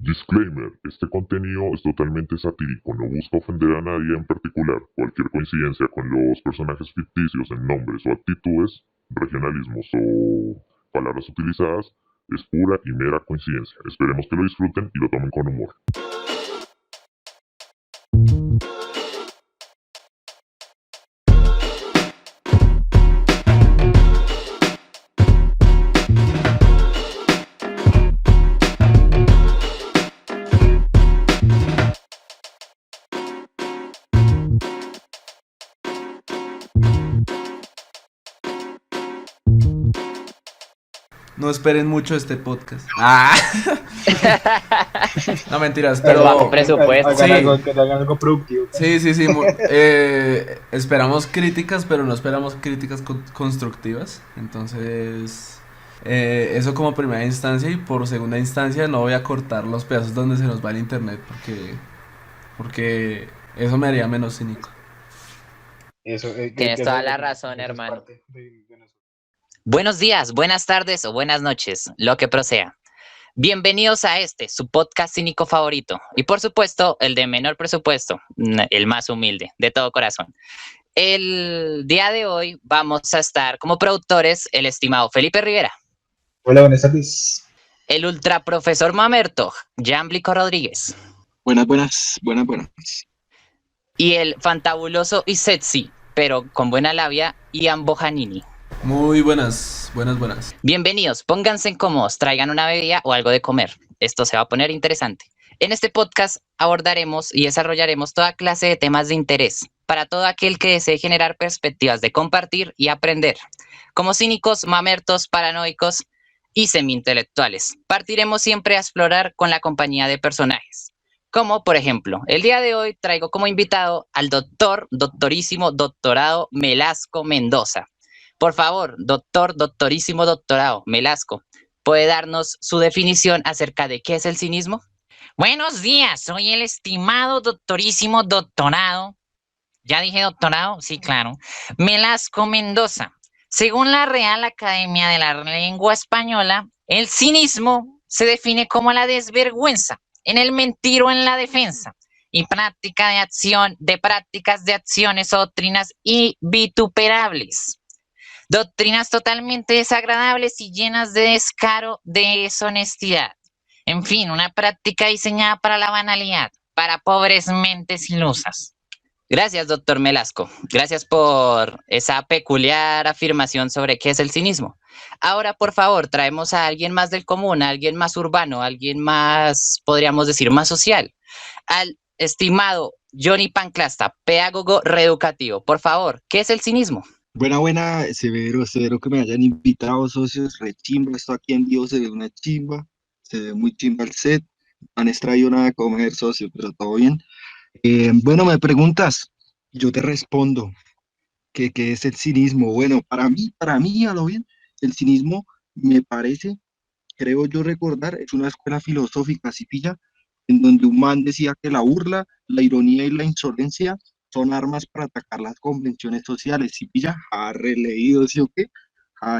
Disclaimer, este contenido es totalmente satírico, no busca ofender a nadie en particular. Cualquier coincidencia con los personajes ficticios en nombres o actitudes, regionalismos o palabras utilizadas es pura y mera coincidencia. Esperemos que lo disfruten y lo tomen con humor. No esperen mucho este podcast. Ah, no mentiras, Pero bajo pero presupuesto. Sí. Hagan algo productivo. sí, esperamos críticas, pero no esperamos críticas constructivas. Entonces, eso como primera instancia, y por segunda instancia no voy a cortar los pedazos donde se nos va el internet porque eso me haría menos cínico. Eso, Tienes toda la razón, hermano. Buenos días, buenas tardes o buenas noches, lo que proceda. Bienvenidos a su podcast cínico favorito. Y por supuesto, el de menor presupuesto, el más humilde, de todo corazón. El día de hoy vamos a estar como productores el estimado Felipe Rivera, Hola, buenas tardes. el ultra profesor Mamerto, Jamblico Rodríguez, Buenas. y el fantabuloso y sexy, pero con buena labia, Ian Bojanini. Muy buenas. Bienvenidos, pónganse cómodos, traigan una bebida o algo de comer. Esto se va a poner interesante. En este podcast abordaremos y desarrollaremos toda clase de temas de interés para todo aquel que desee generar perspectivas de compartir y aprender. Como cínicos, mamertos, paranoicos y semi-intelectuales, partiremos siempre a explorar con la compañía de personajes. Como, por ejemplo, el día de hoy traigo como invitado al doctorísimo, doctorado Melasco Mendoza. Por favor, doctorísimo doctorado Melasco, ¿puede darnos su definición acerca de qué es el cinismo? Buenos días, soy el estimado doctorísimo doctorado. ¿Ya dije doctorado? Sí, claro. Melasco Mendoza. Según la Real Academia de la Lengua Española, el cinismo se define como la desvergüenza en el mentir o en la defensa y prácticas de acciones o doctrinas invituperables. Doctrinas totalmente desagradables y llenas de descaro, de deshonestidad. En fin, una práctica diseñada para la banalidad, para pobres mentes ilusas. Gracias, doctor Melasco. Gracias por esa peculiar afirmación sobre qué es el cinismo. Ahora, por favor, traemos a alguien más del común, a alguien más urbano, a alguien más, podríamos decir, más social. Al estimado Johnny Panclasta, pedagogo reeducativo. Por favor, ¿qué es el cinismo? Buena, severo que me hayan invitado, socios, re chimba, esto aquí en vivo se ve una chimba, se ve muy chimba el set, han extraído nada de comer, socio, pero todo bien. Bueno, me preguntas, yo te respondo, ¿qué es el cinismo? Bueno, para mí, a lo bien, el cinismo me parece, creo yo recordar, es una escuela filosófica, ¿sí pilla? En donde un man decía que la burla, la ironía y la insolencia son armas para atacar las convenciones sociales, ¿sí pilla? Releído, ¿sí o qué?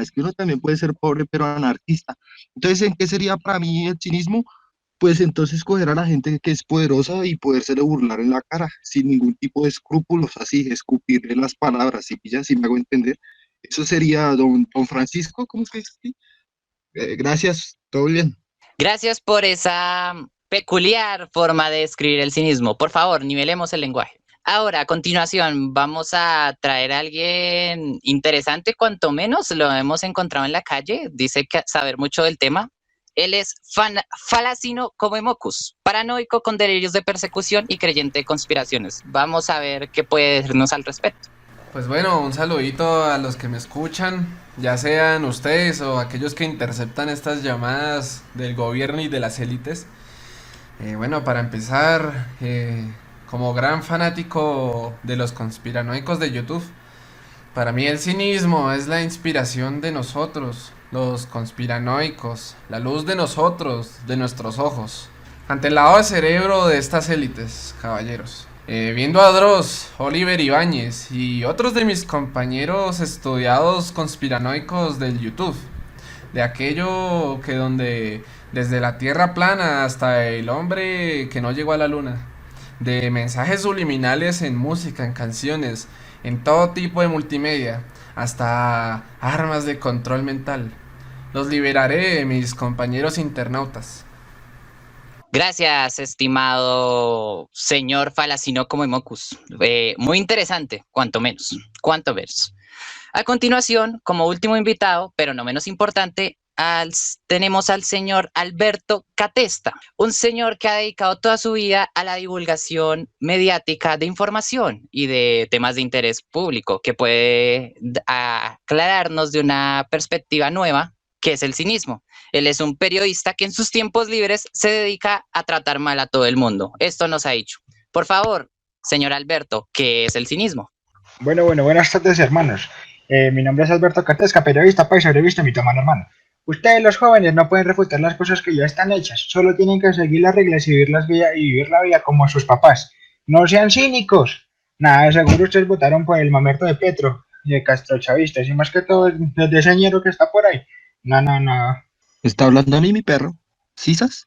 Es que uno también puede ser pobre pero anarquista. Entonces, ¿en qué sería para mí el cinismo? Pues entonces coger a la gente que es poderosa y podérsele burlar en la cara, sin ningún tipo de escrúpulos, así, escupirle las palabras, ¿sí pilla? Si me hago entender. Eso sería don Francisco, ¿cómo es que dice? Gracias, todo bien. Gracias por esa peculiar forma de describir el cinismo. Por favor, nivelemos el lenguaje. Ahora, a continuación, vamos a traer a alguien interesante, cuanto menos lo hemos encontrado en la calle. Dice que saber mucho del tema. Él es Falacino Comemocus, paranoico con delirios de persecución y creyente de conspiraciones. Vamos a ver qué puede decirnos al respecto. Pues bueno, un saludito a los que me escuchan, ya sean ustedes o aquellos que interceptan estas llamadas del gobierno y de las élites. Bueno, para empezar, como gran fanático de los conspiranoicos de YouTube, para mí el cinismo es la inspiración de nosotros, los conspiranoicos, la luz de nosotros, de nuestros ojos, ante el lavado de cerebro de estas élites, caballeros. Viendo a Dross, Oliver Ibáñez y otros de mis compañeros estudiados conspiranoicos del YouTube, de aquello que donde desde la tierra plana hasta el hombre que no llegó a la luna, de mensajes subliminales en música, en canciones, en todo tipo de multimedia, hasta armas de control mental. Los liberaré, mis compañeros internautas. Gracias, estimado señor Falacino como Mocus. Muy interesante, cuanto menos, cuanto menos. A continuación, como último invitado, pero no menos importante, tenemos al señor Alberto Catesta, un señor que ha dedicado toda su vida a la divulgación mediática de información y de temas de interés público, que puede aclararnos de una perspectiva nueva, que es el cinismo. Él es un periodista que en sus tiempos libres se dedica a tratar mal a todo el mundo. Esto nos ha dicho. Por favor, señor Alberto, ¿qué es el cinismo? Bueno, buenas tardes, hermanos. Mi nombre es Alberto Catesca, periodista, paisa, revista, mi hermano. Ustedes, los jóvenes, no pueden refutar las cosas que ya están hechas, solo tienen que seguir las reglas y vivir la vida como sus papás. No sean cínicos. Nada, de seguro ustedes votaron por el mamerto de Petro y de Castro Chavistas, y más que todo de ese ñero que está por ahí. No. ¿Está hablando a mí mi perro? ¿Sisas?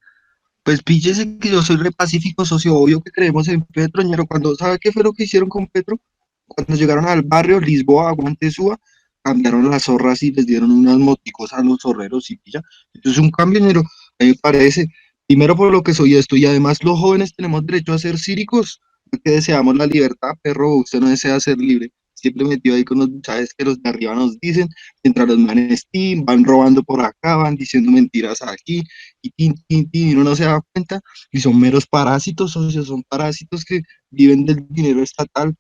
Pues píllese que yo soy re pacífico, socio, obvio que creemos en Petro, ñero. Cuando, ¿sabe qué fue lo que hicieron con Petro? Cuando llegaron al barrio, Lisboa, Aguantezúa, cambiaron las zorras y les dieron unas moticos a los zorreros y pilla. Eso es un cambio, ñero, a mí me parece. Primero por lo que soy esto, y además los jóvenes tenemos derecho a ser cívicos, que deseamos la libertad, perro, usted no desea ser libre. Siempre metido ahí con los mensajes que los de arriba nos dicen, mientras los manes van robando por acá, van diciendo mentiras aquí, y y uno no se da cuenta, y son meros parásitos, socios, son parásitos que viven del dinero estatal.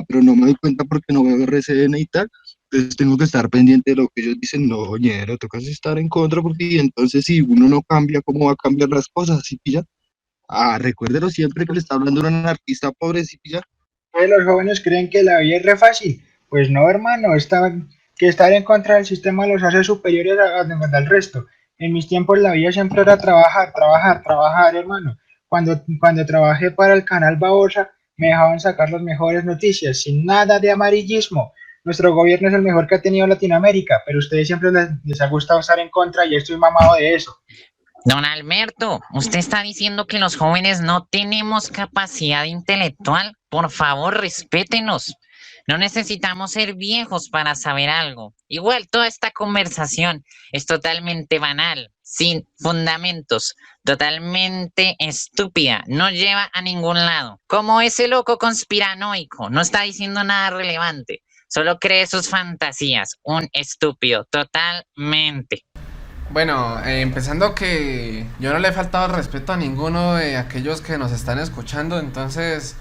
Pero no me doy cuenta porque no veo RCN y tal, entonces tengo que estar pendiente de lo que ellos dicen. No, ñero, toca estar en contra porque entonces si uno no cambia, ¿cómo va a cambiar las cosas? ¿Sí pilla? Recuérdelo siempre que le está hablando un artista pobre, ¿sí pilla? Los jóvenes creen que la vida es re fácil. Pues no, hermano, que estar en contra del sistema los hace superiores al resto. En mis tiempos la vida siempre era trabajar, hermano. Cuando trabajé para el canal Babosa, me dejaban sacar las mejores noticias, sin nada de amarillismo. Nuestro gobierno es el mejor que ha tenido Latinoamérica, pero a ustedes siempre les ha gustado estar en contra y estoy mamado de eso. Don Alberto, usted está diciendo que los jóvenes no tenemos capacidad intelectual. Por favor, respétenos. No necesitamos ser viejos para saber algo. Igual, toda esta conversación es totalmente banal, sin fundamentos, totalmente estúpida, no lleva a ningún lado. Como ese loco conspiranoico, no está diciendo nada relevante, solo cree sus fantasías. Un estúpido, totalmente. Bueno, empezando que yo no le he faltado el respeto a ninguno de aquellos que nos están escuchando, entonces,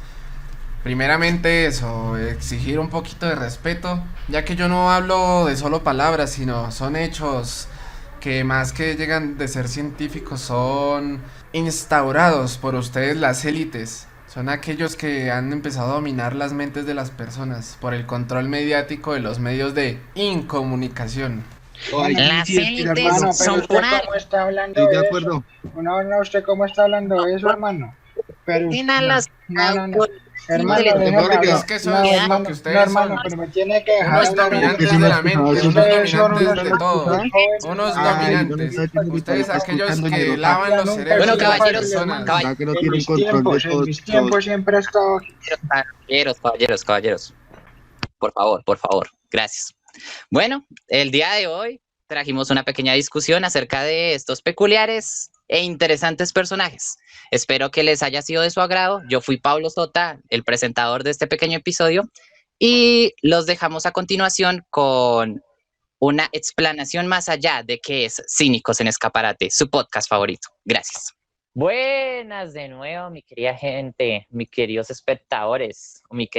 primeramente eso, exigir un poquito de respeto, ya que yo no hablo de solo palabras, sino son hechos que más que llegan de ser científicos son instaurados por ustedes las élites. Son aquellos que han empezado a dominar las mentes de las personas por el control mediático de los medios de incomunicación. Ay, Las sí, estoy de élites acuerdo, Hermano, pero son usted por algo. cómo está hablando estoy de de eso. acuerdo. No, usted cómo está hablando de eso, hermano. Pero Tienen las no. Hermano, Intelectual. déjeme Oiga, hablar. Es que eso No, es lo hermano, que no, ustedes hermano, son. pero me tiene que dejar Unos hablar. dominantes sí de me la escuchaba, mente, sí unos me Ustedes son dominantes unos de todo, estúpidos jóvenes. unos Ay, yo no dominantes. sé quién es mi Ustedes está aquellos escuchando, que ñero. lavan los nunca he cerebros Bueno, de sido las caballeros, fácil, hermano. personas. ¿Verdad que no En tienen mis control de tiempos, en todos mis los... tiempos siempre he estado. caballeros. Por favor, gracias. Bueno, el día de hoy trajimos una pequeña discusión acerca de estos peculiares e interesantes personajes. Espero que les haya sido de su agrado. Yo fui Pablo Sota, el presentador de este pequeño episodio, y los dejamos a continuación con una explanación más allá de qué es Cínicos en Escaparate, su podcast favorito. Gracias. Buenas de nuevo, mi querida gente, mis queridos espectadores, mis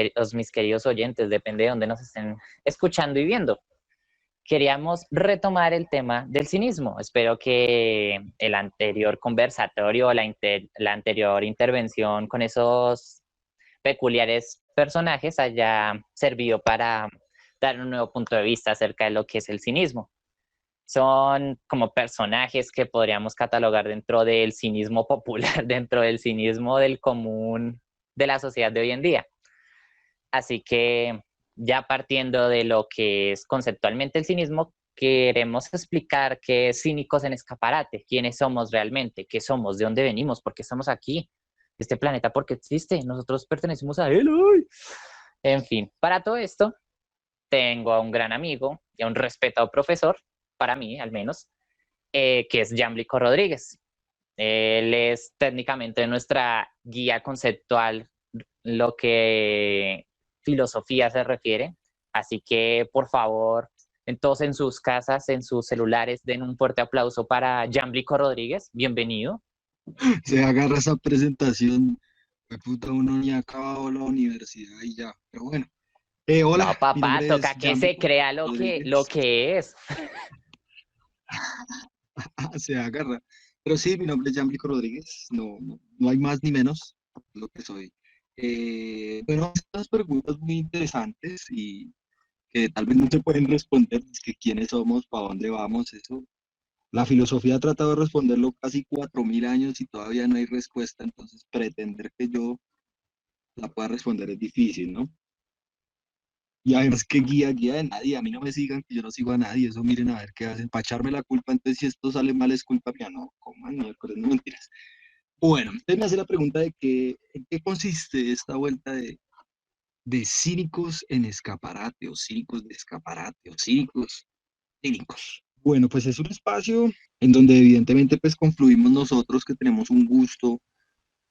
queridos oyentes, depende de dónde nos estén escuchando y viendo. Queríamos retomar el tema del cinismo. Espero que el anterior conversatorio, la anterior intervención con esos peculiares personajes haya servido para dar un nuevo punto de vista acerca de lo que es el cinismo. Son como personajes que podríamos catalogar dentro del cinismo popular, dentro del cinismo del común de la sociedad de hoy en día. Así que ya partiendo de lo que es conceptualmente el cinismo, queremos explicar qué es Cínicos en Escaparate, quiénes somos realmente, qué somos, de dónde venimos, por qué estamos aquí, este planeta por qué existe, nosotros pertenecemos a él. ¡Ay! En fin, para todo esto tengo a un gran amigo y a un respetado profesor, para mí al menos, que es Jamblico Rodríguez. Él es técnicamente nuestra guía conceptual lo que filosofía se refiere. Así que, por favor, entonces en sus casas, en sus celulares, den un fuerte aplauso para Jamblico Rodríguez. Bienvenido. Se agarra esa presentación, pues puta, uno ni ha acabado la universidad y ya. Pero bueno, hola, No, mi papá, nombre es toca que se Jamblico crea lo Rodríguez. que es. Se agarra. Pero sí, mi nombre es Jamblico Rodríguez, no hay más ni menos lo que soy. Bueno, estas preguntas muy interesantes y que tal vez no se pueden responder, es que quiénes somos, para dónde vamos, eso. La filosofía ha tratado de responderlo casi 4000 años y todavía no hay respuesta, entonces pretender que yo la pueda responder es difícil, ¿no? Y además que guía de nadie, a mí no me sigan, que yo no sigo a nadie, eso miren a ver qué hacen, para echarme la culpa, entonces si esto sale mal es culpa mía, no, coman miércoles, no mentiras. Bueno, usted me hace la pregunta de en qué consiste esta vuelta de cínicos en escaparate, o cínicos de escaparate, o cínicos cínicos. Bueno, pues es un espacio en donde evidentemente pues confluimos nosotros que tenemos un gusto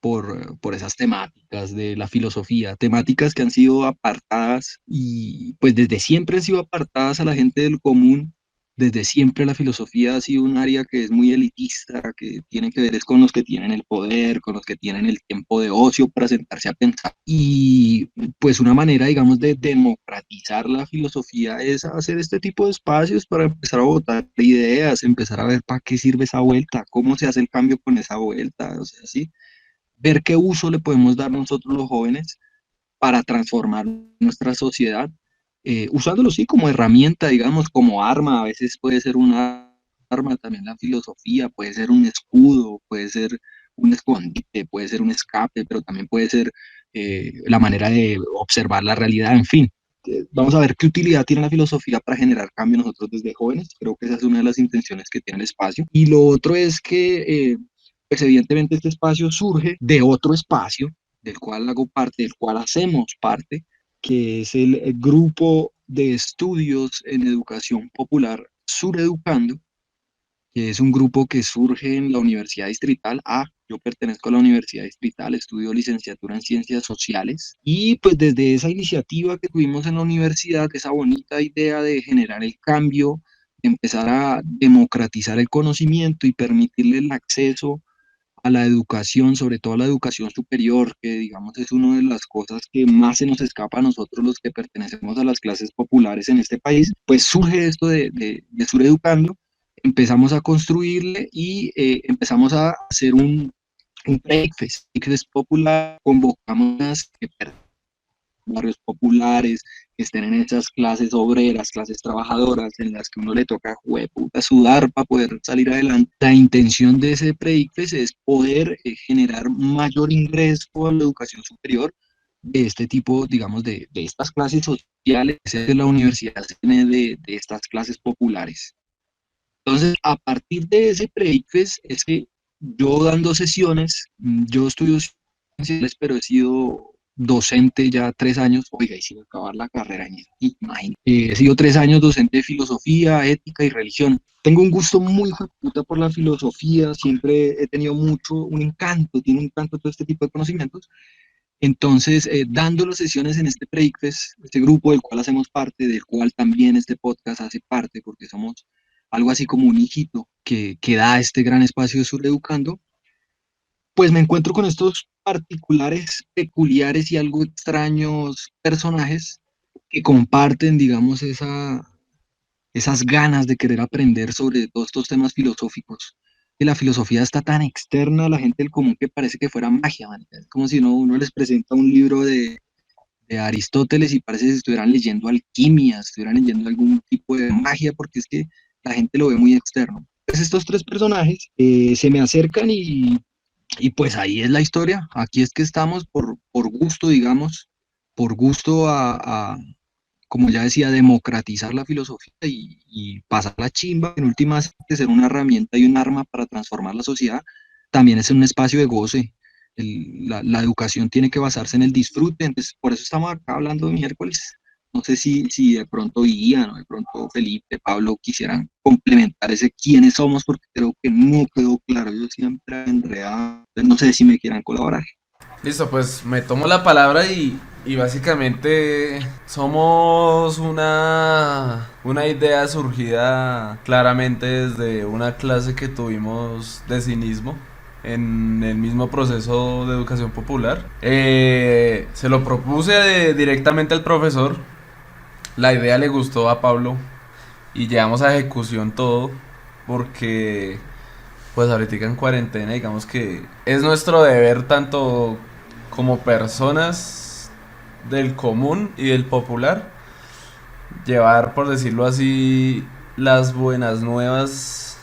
por esas temáticas de la filosofía, temáticas que han sido apartadas y pues desde siempre han sido apartadas a la gente del común. Desde siempre la filosofía ha sido un área que es muy elitista, que tiene que ver es con los que tienen el poder, con los que tienen el tiempo de ocio para sentarse a pensar. Y pues una manera, digamos, de democratizar la filosofía es hacer este tipo de espacios para empezar a votar ideas, empezar a ver para qué sirve esa vuelta, cómo se hace el cambio con esa vuelta, o sea, sí, ver qué uso le podemos dar nosotros los jóvenes para transformar nuestra sociedad, usándolo sí como herramienta, digamos, como arma, a veces puede ser una arma también la filosofía, puede ser un escudo, puede ser un escondite, puede ser un escape, pero también puede ser la manera de observar la realidad, en fin. Vamos a ver qué utilidad tiene la filosofía para generar cambio nosotros desde jóvenes. Creo que esa es una de las intenciones que tiene el espacio. Y lo otro es que, pues evidentemente este espacio surge de otro espacio del cual hago parte, del cual hacemos parte, que es el grupo de estudios en educación popular Sureducando, que es un grupo que surge en la Universidad Distrital. Yo pertenezco a la Universidad Distrital, estudio licenciatura en Ciencias Sociales, y pues desde esa iniciativa que tuvimos en la universidad, esa bonita idea de generar el cambio, de empezar a democratizar el conocimiento y permitirle el acceso a la educación, sobre todo a la educación superior, que digamos es una de las cosas que más se nos escapa a nosotros los que pertenecemos a las clases populares en este país, pues surge esto de Sureducando, empezamos a construirle y empezamos a hacer un breakfast popular, convocamos a barrios populares, que estén en esas clases obreras, clases trabajadoras, en las que uno le toca puta, sudar para poder salir adelante. La intención de ese PREICFES es poder generar mayor ingreso a la educación superior de este tipo, digamos, de estas clases sociales, de la universidad de estas clases populares. Entonces, a partir de ese PREICFES es que yo dando sesiones, yo estudio ciencias, pero he sido docente ya 3 años, oiga, y si voy a acabar la carrera, imagínate. He sido 3 años docente de filosofía, ética y religión. Tengo un gusto muy hijo de puta por la filosofía, siempre he tenido un encanto, tiene un encanto todo este tipo de conocimientos. Entonces, dando las sesiones en este PREICFES, este grupo del cual hacemos parte, del cual también este podcast hace parte, porque somos algo así como un hijito que da este gran espacio de Sureducando, pues me encuentro con estos particulares, peculiares y algo extraños personajes que comparten, digamos, esas ganas de querer aprender sobre todos estos temas filosóficos. Que la filosofía está tan externa a la gente del común que parece que fuera magia, man. Es como si uno les presenta un libro de Aristóteles y parece que estuvieran leyendo alquimia, estuvieran leyendo algún tipo de magia, porque es que la gente lo ve muy externo. Pues estos tres personajes se me acercan y pues ahí es la historia. Aquí es que estamos por gusto, digamos, por gusto a como ya decía, democratizar la filosofía y pasar la chimba, en últimas, de ser una herramienta y un arma para transformar la sociedad, también es un espacio de goce. La educación tiene que basarse en el disfrute, entonces por eso estamos acá hablando de miércoles. No sé si de pronto Ian o de pronto Felipe, Pablo quisieran complementar ese quiénes somos, porque creo que no quedó claro. Yo siempre enredado, no sé si me quieran colaborar. Listo, pues me tomo la palabra y básicamente somos una idea surgida claramente desde una clase que tuvimos de cinismo en el mismo proceso de educación popular. Se lo propuse directamente al profesor, la idea le gustó a Pablo y llevamos a ejecución todo porque pues ahorita en cuarentena digamos que es nuestro deber tanto como personas del común y del popular llevar, por decirlo así, las buenas nuevas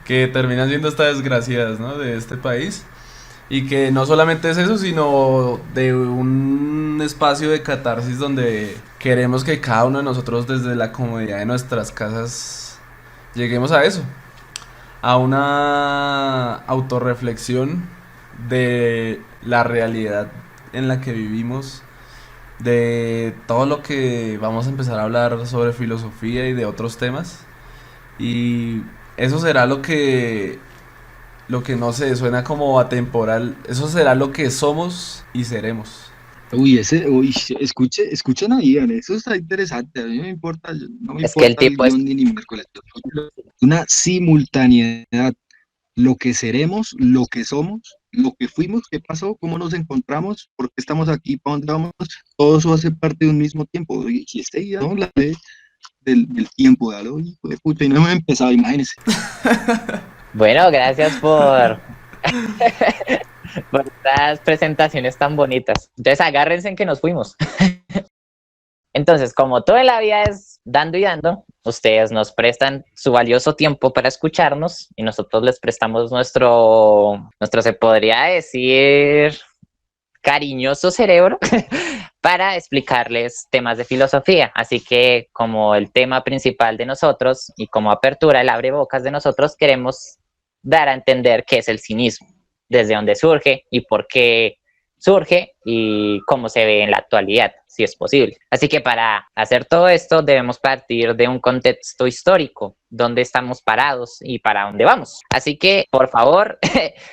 que terminan siendo estas desgraciadas, ¿no?, de este país. Y que no solamente es eso, sino de un espacio de catarsis donde queremos que cada uno de nosotros desde la comodidad de nuestras casas lleguemos a eso, a una autorreflexión de la realidad en la que vivimos, de todo lo que vamos a empezar a hablar sobre filosofía y de otros temas. Y eso será lo que no sé, suena como atemporal. Eso será lo que somos y seremos. Uy, escuchen a Ian, eso está interesante. A mí no me importa, no me Es que el importa el tipo es, guión ni miércoles. Una simultaneidad, lo que seremos, lo que somos, lo que fuimos, qué pasó, cómo nos encontramos, por qué estamos aquí, para dónde vamos, todo eso hace parte de un mismo tiempo. Y este día, ¿no? Del tiempo, de algo, hijo de puta, y no hemos empezado, imagínense. bueno, gracias por estas presentaciones tan bonitas. Entonces agárrense en que nos fuimos. Entonces, como todo en la vida es dando y dando, ustedes nos prestan su valioso tiempo para escucharnos y nosotros les prestamos nuestro se podría decir, cariñoso cerebro para explicarles temas de filosofía. Así que como el tema principal de nosotros y como apertura, el abrebocas de nosotros, queremos dar a entender qué es el cinismo, desde dónde surge y por qué surge y cómo se ve en la actualidad, si es posible. Así que para hacer todo esto debemos partir de un contexto histórico, dónde estamos parados y para dónde vamos. Así que, por favor,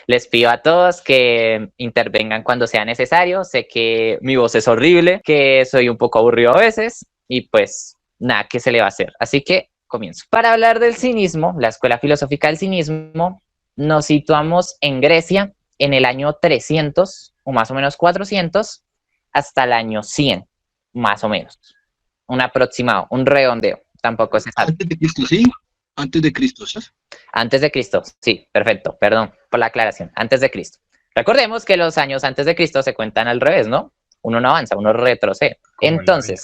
les pido a todos que intervengan cuando sea necesario. Sé que mi voz es horrible, que soy un poco aburrido a veces y pues nada, ¿qué se le va a hacer? Así que comienzo. Para hablar del cinismo, la escuela filosófica del cinismo, nos situamos en Grecia en el año 300 o más o menos 400 hasta el año 100, más o menos. Un aproximado, un redondeo, tampoco es exacto. Antes de Cristo, ¿sí? Antes de Cristo, ¿sí? Antes de Cristo, sí, perfecto, perdón por la aclaración, antes de Cristo. Recordemos que los años antes de Cristo se cuentan al revés, ¿no? Uno no avanza, uno retrocede. Entonces,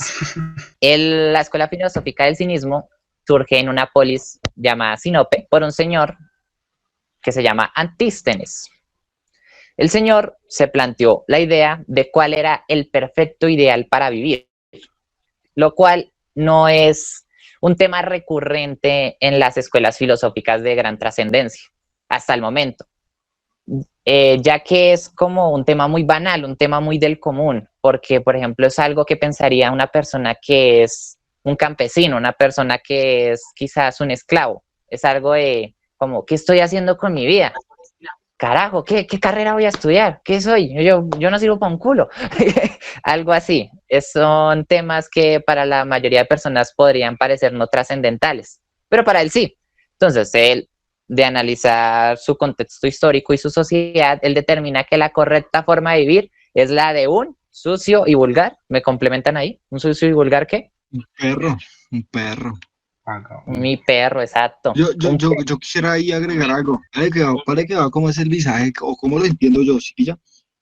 la escuela filosófica del cinismo surge en una polis llamada Sinope por un señor que se llama Antístenes. El señor se planteó la idea de cuál era el perfecto ideal para vivir, lo cual no es un tema recurrente en las escuelas filosóficas de gran trascendencia hasta el momento, ya que es como un tema muy banal, un tema muy del común, porque, por ejemplo, es algo que pensaría una persona que es un campesino, una persona que es quizás un esclavo. Es algo de como, ¿qué estoy haciendo con mi vida? Carajo, ¿qué carrera voy a estudiar? ¿Qué soy? Yo no sirvo para un culo. Algo así. Son temas que para la mayoría de personas podrían parecer no trascendentales, pero para él sí. Entonces, él, de analizar su contexto histórico y su sociedad, él determina que la correcta forma de vivir es la de un sucio y vulgar. ¿Me complementan ahí? ¿Un sucio y vulgar qué? Un perro, un perro. Mi perro, exacto. Yo quisiera ahí agregar algo. Para que va como es el visaje, o como lo entiendo yo, ¿sí? ¿Ya?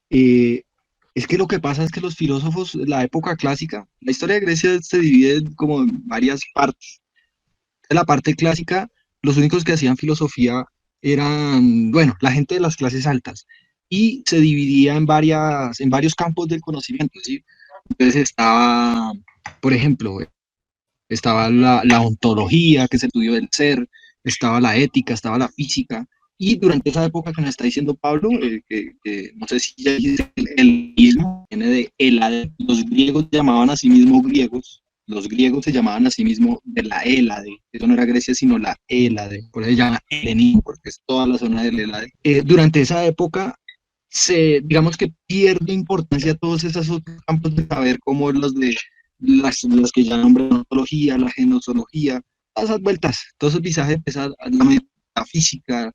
Es que lo que pasa es que los filósofos de la época clásica, la historia de Grecia se divide como en varias partes. En la parte clásica, los únicos que hacían filosofía eran, bueno, la gente de las clases altas, y se dividía en varios campos del conocimiento, ¿sí? Entonces estaba, por ejemplo, estaba la ontología, que es el estudio del ser, estaba la ética, estaba la física. Y durante esa época que nos está diciendo Pablo, que no sé si ya dice el mismo, viene de Hélade. Los griegos llamaban a sí mismos griegos, los griegos se llamaban a sí mismos de la Hélade. Eso no era Grecia, sino la Hélade. Por eso se llama helenismo, porque es toda la zona del Hélade. Durante esa época digamos que pierde importancia todos esos otros campos de saber, como los de las que ya nombran ontología, la genosología, todas esas vueltas, todos esos visajes, la metafísica,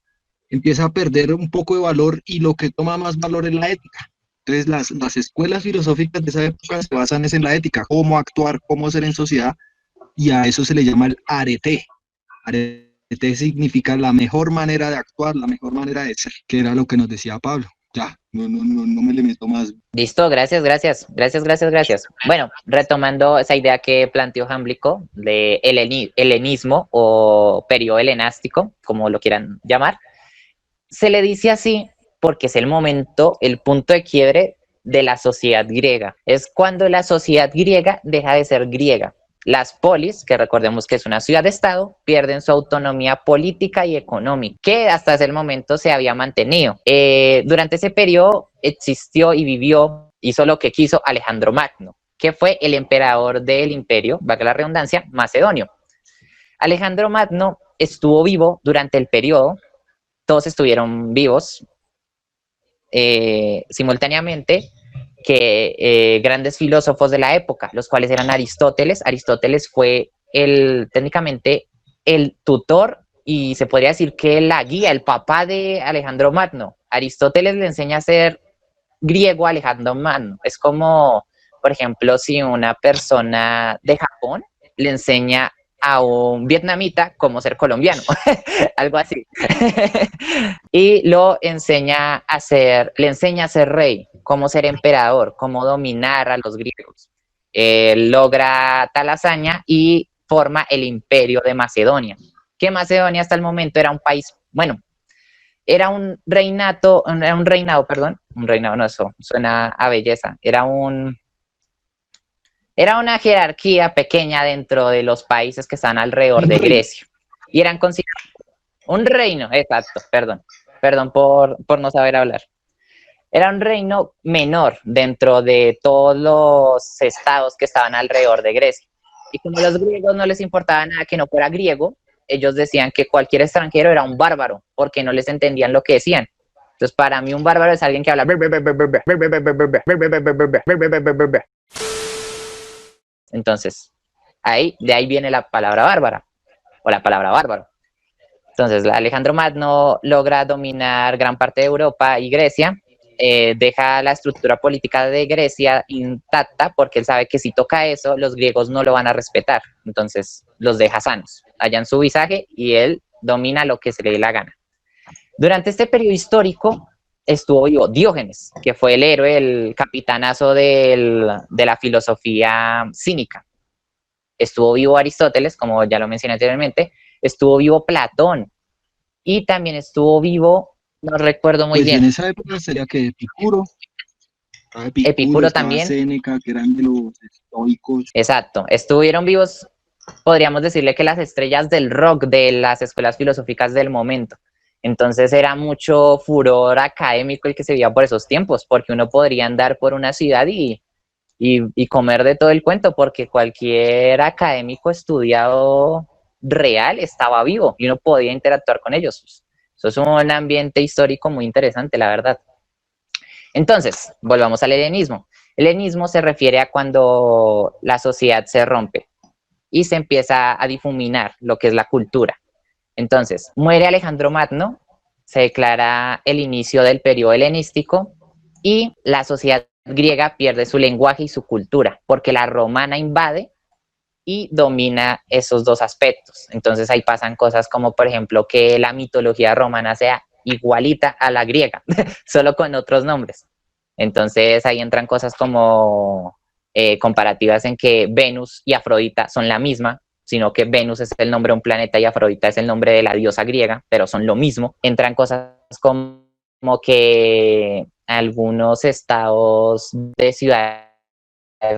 empieza a perder un poco de valor y lo que toma más valor es la ética. Entonces las escuelas filosóficas de esa época se basan en la ética, cómo actuar, cómo ser en sociedad, y a eso se le llama el arete. Arete significa la mejor manera de actuar, la mejor manera de ser, que era lo que nos decía Pablo. Ya, no me le meto más. Listo, gracias. Bueno, retomando esa idea que planteó Jámblico de helenismo o periodo helenástico, como lo quieran llamar, se le dice así porque es el momento, el punto de quiebre de la sociedad griega. Es cuando la sociedad griega deja de ser griega. Las polis, que recordemos que es una ciudad-estado, pierden su autonomía política y económica, que hasta ese momento se había mantenido. Durante ese periodo existió y vivió, hizo lo que quiso Alejandro Magno, que fue el emperador del imperio, valga la redundancia, macedonio. Alejandro Magno estuvo vivo durante el periodo, todos estuvieron vivos simultáneamente, que grandes filósofos de la época, los cuales eran Aristóteles. Aristóteles fue técnicamente el tutor y se podría decir que la guía, el papá de Alejandro Magno. Aristóteles le enseña a ser griego a Alejandro Magno. Es como, por ejemplo, si una persona de Japón le enseña a un vietnamita cómo ser colombiano, algo así. Y le enseña a ser rey, cómo ser emperador, cómo dominar a los griegos. Logra tal hazaña y forma el imperio de Macedonia, que Macedonia hasta el momento era un país, bueno, era un reinado, no, eso suena a belleza, era una jerarquía pequeña dentro de los países que están alrededor de Grecia. Y eran considerados un reino, exacto, perdón por no saber hablar. Era un reino menor dentro de todos los estados que estaban alrededor de Grecia. Y como a los griegos no les importaba nada que no fuera griego, ellos decían que cualquier extranjero era un bárbaro, porque no les entendían lo que decían. Entonces, para mí un bárbaro es alguien que habla. Entonces, de ahí viene la palabra bárbara, o la palabra bárbaro. Entonces, Alejandro Magno logra dominar gran parte de Europa y Grecia, deja la estructura política de Grecia intacta, porque él sabe que si toca eso, los griegos no lo van a respetar. Entonces, los deja sanos, hallan su visaje y él domina lo que se le dé la gana. Durante este periodo histórico estuvo vivo Diógenes, que fue el héroe, el capitanazo de la filosofía cínica. Estuvo vivo Aristóteles, como ya lo mencioné anteriormente, estuvo vivo Platón, y también estuvo vivo, no recuerdo muy pues bien. En esa época sería que Epicuro también. Séneca, que eran de los estoicos. Exacto, estuvieron vivos, podríamos decirle que las estrellas del rock de las escuelas filosóficas del momento. Entonces era mucho furor académico el que se veía por esos tiempos, porque uno podría andar por una ciudad y comer de todo el cuento, porque cualquier académico estudiado real estaba vivo y uno podía interactuar con ellos. Eso es un ambiente histórico muy interesante, la verdad. Entonces, volvamos al helenismo. El helenismo se refiere a cuando la sociedad se rompe y se empieza a difuminar lo que es la cultura. Entonces, muere Alejandro Magno, se declara el inicio del periodo helenístico y la sociedad griega pierde su lenguaje y su cultura, porque la romana invade y domina esos dos aspectos. Entonces ahí pasan cosas como, por ejemplo, que la mitología romana sea igualita a la griega, solo con otros nombres. Entonces ahí entran cosas como comparativas en que Venus y Afrodita son la misma, sino que Venus es el nombre de un planeta y Afrodita es el nombre de la diosa griega, pero son lo mismo. Entran cosas como que algunos estados de ciudades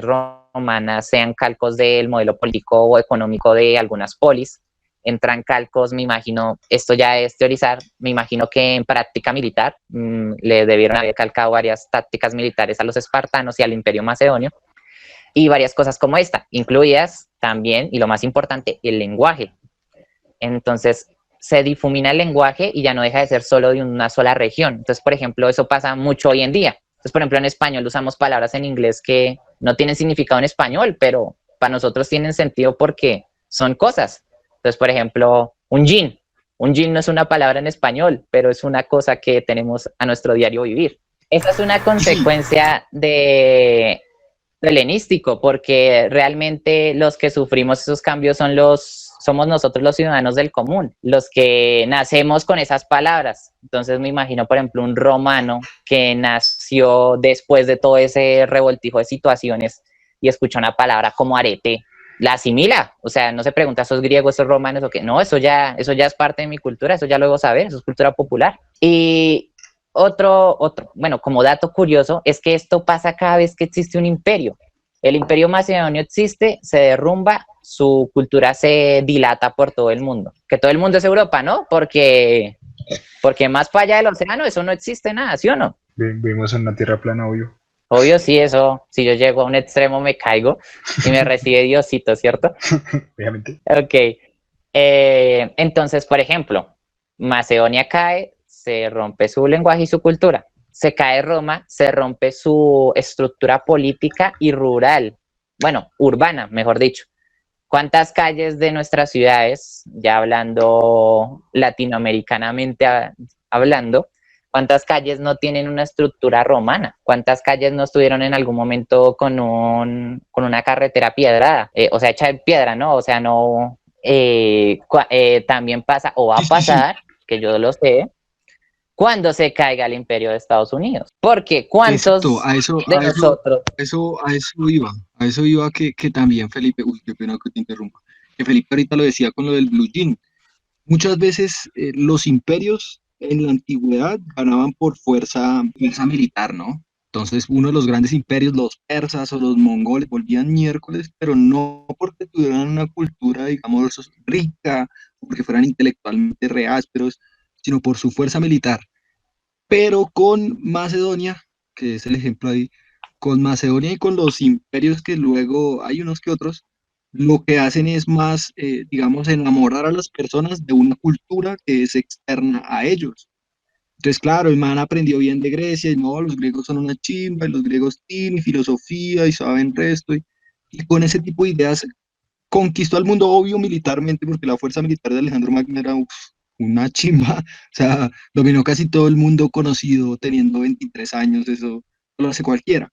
romanas sean calcos del modelo político o económico de algunas polis. Entran calcos, me imagino, esto ya es teorizar, me imagino que en práctica militar le debieron haber calcado varias tácticas militares a los espartanos y al Imperio Macedonio, y varias cosas como esta, incluidas también, y lo más importante, el lenguaje. Entonces, se difumina el lenguaje y ya no deja de ser solo de una sola región. Entonces, por ejemplo, eso pasa mucho hoy en día. Entonces, por ejemplo, en español usamos palabras en inglés que no tienen significado en español, pero para nosotros tienen sentido porque son cosas. Entonces, por ejemplo, un jean. Un jean no es una palabra en español, pero es una cosa que tenemos a nuestro diario vivir. Esa es una consecuencia del helenístico, porque realmente los que sufrimos esos cambios somos nosotros los ciudadanos del común, los que nacemos con esas palabras. Entonces me imagino, por ejemplo, un romano que nació después de todo ese revoltijo de situaciones y escucha una palabra como arete, la asimila, o sea, no se pregunta, ¿esos griegos, esos romanos o qué? No, eso ya es parte de mi cultura, eso ya lo debo saber, eso es cultura popular. Y bueno, como dato curioso, es que esto pasa cada vez que existe un imperio. El Imperio Macedonio existe, se derrumba, su cultura se dilata por todo el mundo. Que todo el mundo es Europa, ¿no? Porque más para allá del océano eso no existe nada, ¿sí o no? Vivimos en una tierra plana, obvio. Obvio, sí, eso, si yo llego a un extremo me caigo y me recibe Diosito, ¿cierto? Obviamente. Ok. Entonces, por ejemplo, Macedonia cae, se rompe su lenguaje y su cultura. Se cae Roma, se rompe su estructura política y rural. Bueno, urbana, mejor dicho. ¿Cuántas calles de nuestras ciudades, ya hablando latinoamericanamente hablando, cuántas calles no tienen una estructura romana? ¿Cuántas calles no estuvieron en algún momento con una carretera piedrada? O sea, hecha de piedra, ¿no? O sea, no... también pasa, o va a pasar, que yo lo sé, cuando se caiga el imperio de Estados Unidos. Porque ¿cuántos Exacto, de nosotros... a eso iba que también Felipe, uy, qué pena que te interrumpa, que Felipe ahorita lo decía con lo del blue jean. Muchas veces los imperios en la antigüedad ganaban por fuerza militar, ¿no? Entonces uno de los grandes imperios, los persas o los mongoles, volvían miércoles, pero no porque tuvieran una cultura, digamos, rica, o porque fueran intelectualmente re ásperos, sino por su fuerza militar. Pero con Macedonia, que es el ejemplo ahí, con Macedonia y con los imperios que luego hay unos que otros, lo que hacen es más, digamos, enamorar a las personas de una cultura que es externa a ellos. Entonces, claro, el man aprendió bien de Grecia, y no, los griegos son una chimba, y los griegos tienen filosofía y saben resto, y con ese tipo de ideas conquistó al mundo, obvio, militarmente, porque la fuerza militar de Alejandro Magno era una chimba, o sea, dominó casi todo el mundo conocido teniendo 23 años, eso lo hace cualquiera.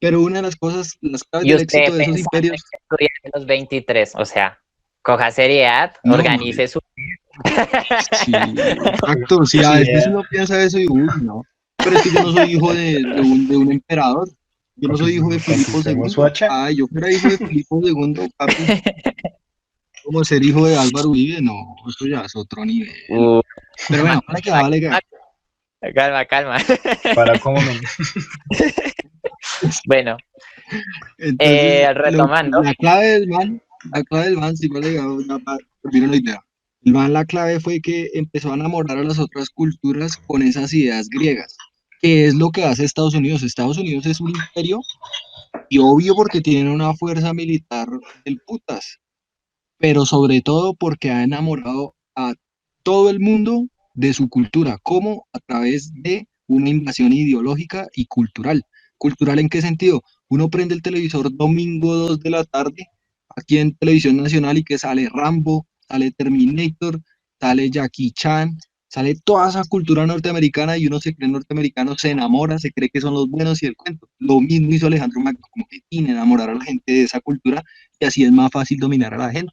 Pero una de las cosas, las claves Y del usted éxito de esos pensando imperios, en estudiar en los 23, o sea, coja seriedad, no, organice su... sí, exacto, sí, a Sí, veces uno piensa eso y uy, no, pero es que yo no soy hijo de un emperador, yo no soy hijo de Filipo conquistemos II, Suacha. ay, yo fuera hijo de Filipo II, papi, como ser hijo de Álvaro Uribe, no, eso ya es otro nivel. Uh, Pero bueno, vale que va. calma, calma. Para cómo me... Bueno, Entonces, retomando. la clave del man, sí, vale, ya para terminar la idea. El man, la clave fue que empezó a enamorar a las otras culturas con esas ideas griegas, que es lo que hace Estados Unidos. Estados Unidos es un imperio y obvio porque tienen una fuerza militar del putas, pero sobre todo porque ha enamorado a todo el mundo de su cultura, como a través de una invasión ideológica y cultural. ¿Cultural en qué sentido? Uno prende el televisor domingo 2 de la tarde, aquí en Televisión Nacional, y que sale Rambo, sale Terminator, sale Jackie Chan, sale toda esa cultura norteamericana y uno se cree norteamericano, se enamora, se cree que son los buenos y el cuento. Lo mismo hizo Alejandro Magno, como que tiene enamorar a la gente de esa cultura y así es más fácil dominar a la gente,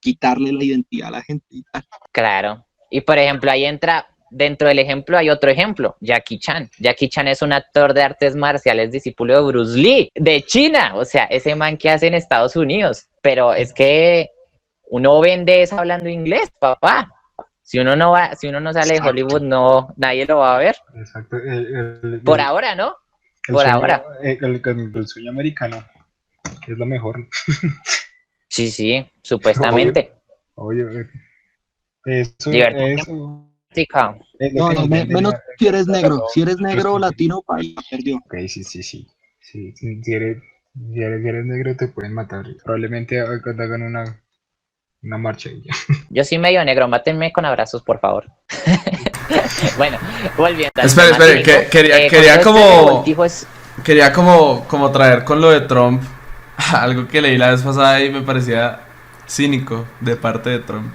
quitarle la identidad a la gente y tal. Claro. Y por ejemplo, ahí entra, dentro del ejemplo hay otro ejemplo, Jackie Chan. Jackie Chan es un actor de artes marciales, discípulo de Bruce Lee, de China. O sea, ese man que hace en Estados Unidos. Pero es que uno vende eso hablando inglés, papá. Si uno no sale de Hollywood, no, nadie lo va a ver. Exacto. Por ahora, ¿no? El Por sueño, ahora. el sueño americano. que es lo mejor. Sí, supuestamente. Oye, eso, Libertad eso democrática. es lo No, que no, nos venden menos si eres negro. Si eres negro o los- latino, paila, perdió. Ok, sí, sí, sí. Sí, si eres negro te pueden matar. Probablemente cuando hagan una marcha y ya. Yo soy medio negro, mátenme con abrazos, por favor. Bueno, volviendo al Espere, tema espere, cínico. quería, Con quería todo este como, revoltijo es... quería como traer con lo de Trump algo que leí la vez pasada y me parecía cínico de parte de Trump.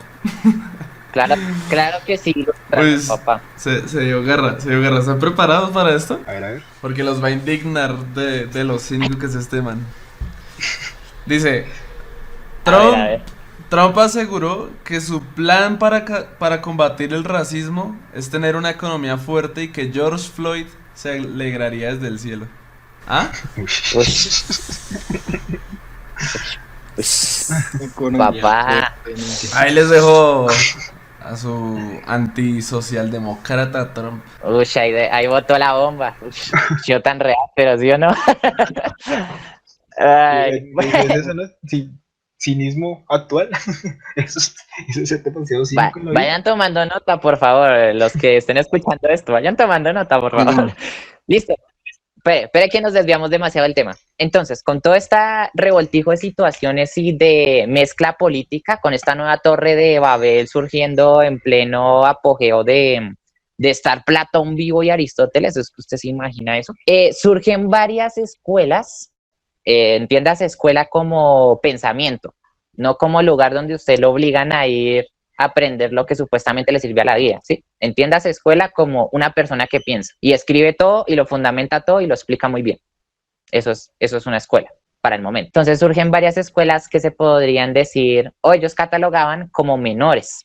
Claro, claro que sí, ilustrame, Pues papá. se dio guerra, se dio guerra. ¿Están preparados para esto? A ver. Porque los va a indignar de lo cínico que es este man. Dice, A ver, a Trump, ver. Trump aseguró que su plan para combatir el racismo es tener una economía fuerte y que George Floyd se alegraría desde el cielo. ¿Ah? Economía Papá. fuertemente. Ahí les dejo a su antisocialdemócrata Trump. Uy, ahí botó la bomba. Ush, yo tan real, pero sí o no. Ay, ¿Es eso, no? Sí, cinismo actual. Eso es demasiado cínico en la vida. vayan tomando nota, por favor, los que estén escuchando esto, vayan tomando nota, por favor. Bueno, Listo. Espere que nos desviamos demasiado del tema. Entonces, con todo este revoltijo de situaciones y de mezcla política, con esta nueva torre de Babel surgiendo en pleno apogeo de estar Platón vivo y Aristóteles, es que usted se imagina eso, surgen varias escuelas, entiéndase escuela como pensamiento, no como lugar donde usted lo obligan a ir a aprender lo que supuestamente le sirve a la vida, ¿sí? Entiéndase escuela como una persona que piensa y escribe todo y lo fundamenta todo y lo explica muy bien. Eso es una escuela para el momento. Entonces surgen varias escuelas que se podrían decir, o ellos catalogaban como menores,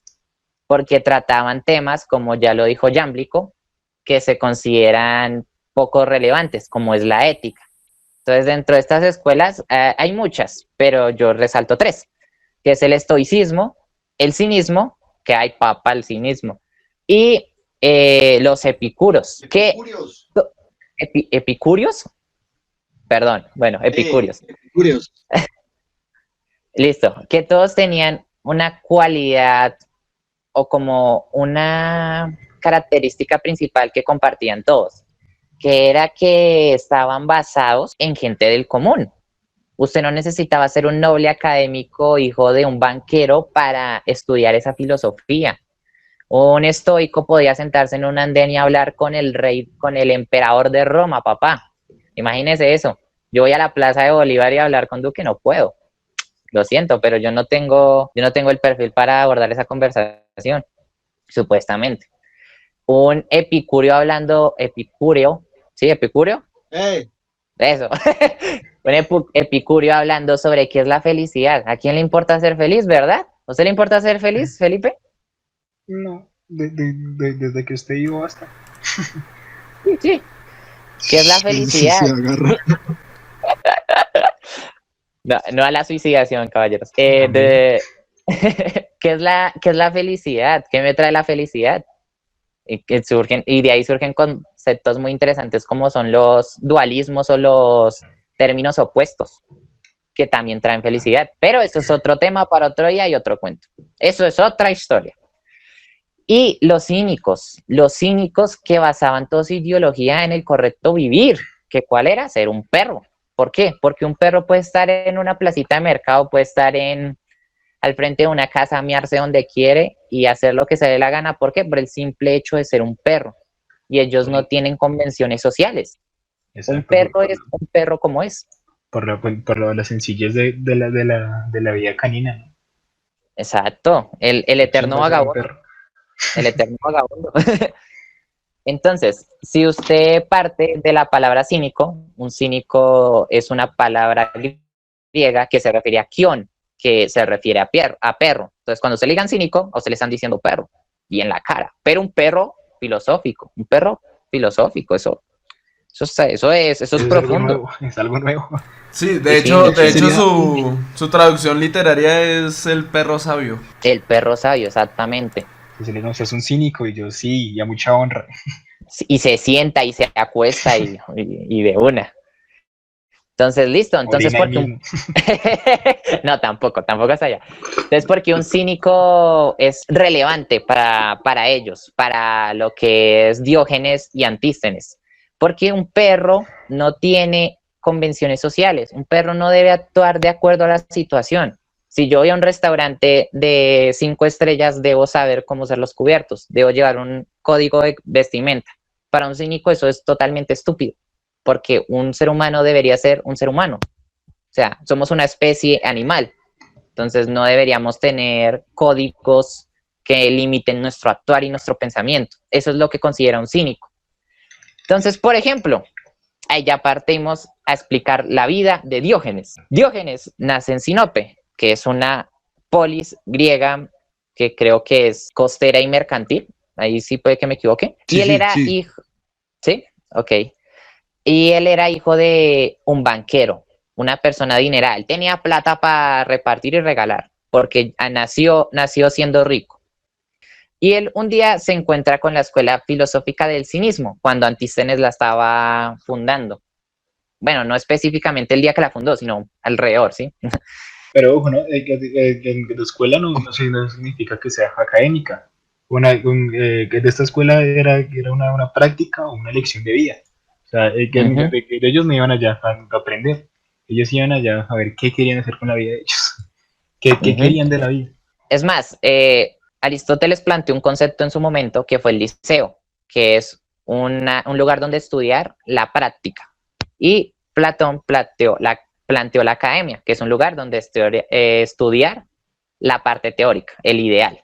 porque trataban temas, como ya lo dijo Jámblico, que se consideran poco relevantes, como es la ética. Entonces, dentro de estas escuelas hay muchas, pero yo resalto tres, que es el estoicismo, el cinismo, que hay papa el cinismo, y los epicuros, que epicúreos, perdón, bueno, epicúreos, curioso. listo, que todos tenían una cualidad o como una característica principal que compartían todos, que era que estaban basados en gente del común. Usted no necesitaba ser un noble académico, hijo de un banquero, para estudiar esa filosofía. Un estoico podía sentarse en un andén y hablar con el rey, con el emperador de Roma, papá. Imagínese eso. Yo voy a la Plaza de Bolívar y hablar con Duque, no puedo. Lo siento, pero yo no tengo el perfil para abordar esa conversación, supuestamente. Un epicúreo hablando, ¿sí? ¿Epicúreo? Eso. Un epicúreo hablando sobre qué es la felicidad. ¿A quién le importa ser feliz, verdad? ¿A usted le importa ser feliz, Felipe? No, desde que esté vivo basta. Sí. ¿Qué es la felicidad? Se agarra. No a la suicidación, caballeros. ¿Qué es la felicidad? ¿Qué me trae la felicidad? Y de ahí surgen conceptos muy interesantes como son los dualismos o los términos opuestos, que también traen felicidad. Pero eso es otro tema para otro día y otro cuento. Eso es otra historia. Y los cínicos que basaban toda su ideología en el correcto vivir, que cuál era ser un perro. ¿Por qué? Porque un perro puede estar en una placita de mercado, puede estar al frente de una casa, miarse donde quiere y hacer lo que se dé la gana. ¿Por qué? Por el simple hecho de ser un perro. Y ellos no tienen convenciones sociales. Exacto, Un perro es un perro como es. por la sencillez de la vida canina, ¿no? Exacto. El eterno Chimba ser un vagabundo. perro. El eterno vagabundo. Entonces, si usted parte de la palabra cínico, un cínico es una palabra griega que se refiere a kion, que se refiere a perro. Entonces, cuando se le digan cínico, o se le están diciendo perro, y en la cara. Pero un perro filosófico, eso es profundo. Es algo nuevo. Sí, Sí, de hecho sería- su traducción literaria es el perro sabio. El perro sabio, exactamente. Y se le dice, no, sos un cínico, y yo sí, y a mucha honra. Y se sienta y se acuesta y de una. Entonces, listo. Entonces, Orina ahí porque un... mismo. No, tampoco hasta allá. Entonces, porque un cínico es relevante para ellos, para lo que es Diógenes y Antístenes. Porque un perro no tiene convenciones sociales. Un perro no debe actuar de acuerdo a la situación. Si yo voy a un restaurante de 5 estrellas, debo saber cómo usar los cubiertos. Debo llevar un código de vestimenta. Para un cínico eso es totalmente estúpido, porque un ser humano debería ser un ser humano. O sea, somos una especie animal. Entonces no deberíamos tener códigos que limiten nuestro actuar y nuestro pensamiento. Eso es lo que considera un cínico. Entonces, por ejemplo, ahí ya partimos a explicar la vida de Diógenes. Diógenes nace en Sinope, que es una polis griega que creo que es costera y mercantil. Ahí sí puede que me equivoque. Sí, Y él era sí. hijo... ¿Sí? Ok. Y él era hijo de un banquero, una persona adinerada. Él tenía plata para repartir y regalar, porque nació siendo rico. Y él un día se encuentra con la escuela filosófica del cinismo, cuando Antístenes la estaba fundando. Bueno, no específicamente el día que la fundó, sino alrededor, ¿sí? Pero ojo, ¿no? Que la escuela no significa que sea académica. Que de esta escuela era una práctica o una lección de vida. O sea, que ellos no iban allá a aprender. Ellos iban allá a ver qué querían hacer con la vida de ellos. ¿Qué querían de la vida? Es más, Aristóteles planteó un concepto en su momento que fue el liceo, que es un lugar donde estudiar la práctica. Y Platón planteó la academia, que es un lugar donde estudiar la parte teórica, el ideal.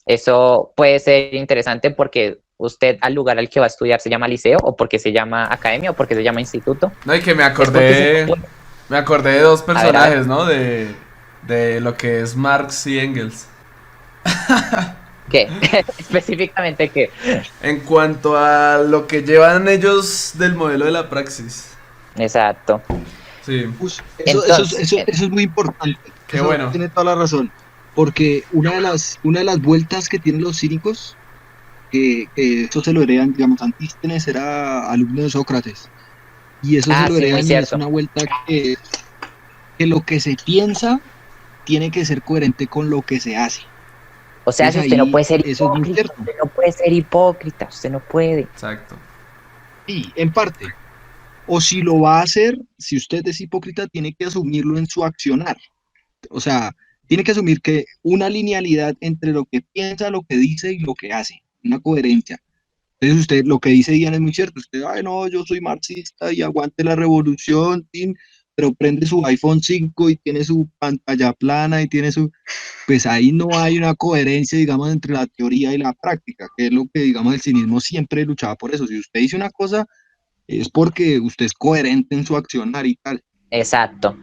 Eso puede ser interesante porque usted al lugar al que va a estudiar se llama liceo, o porque se llama academia, o porque se llama instituto. No, y que me Es porque acordé de dos a ver. personajes, ¿no? De lo que es Marx y Engels. ¿Qué? Específicamente, ¿qué? En cuanto a lo que llevan ellos del modelo de la praxis. Exacto. Sí. Pues, Entonces, eso es muy importante. Qué Eso bueno. tiene toda la razón. Porque una de las vueltas que tienen los cínicos, que eso se lo heredan, digamos, Antístenes era alumno de Sócrates. Y eso se lo sí, muy heredan y es cierto. una vuelta que lo que se piensa tiene que ser coherente con lo que se hace. O sea, si Entonces usted no ahí, puede ser eso es muy hipócrita, cierto. usted no puede ser hipócrita, usted no puede. Exacto. Sí, en parte. O si lo va a hacer, si usted es hipócrita, tiene que asumirlo en su accionar. O sea, tiene que asumir que una linealidad entre lo que piensa, lo que dice y lo que hace, una coherencia. Entonces usted, lo que dice Diana es muy cierto, usted, ay no, yo soy marxista y aguante la revolución, pero prende su iPhone 5 y tiene su pantalla plana y tiene su... Pues ahí no hay una coherencia, digamos, entre la teoría y la práctica, que es lo que, digamos, el cinismo siempre luchaba por eso. Si usted dice una cosa, es porque usted es coherente en su accionar y tal. Exacto.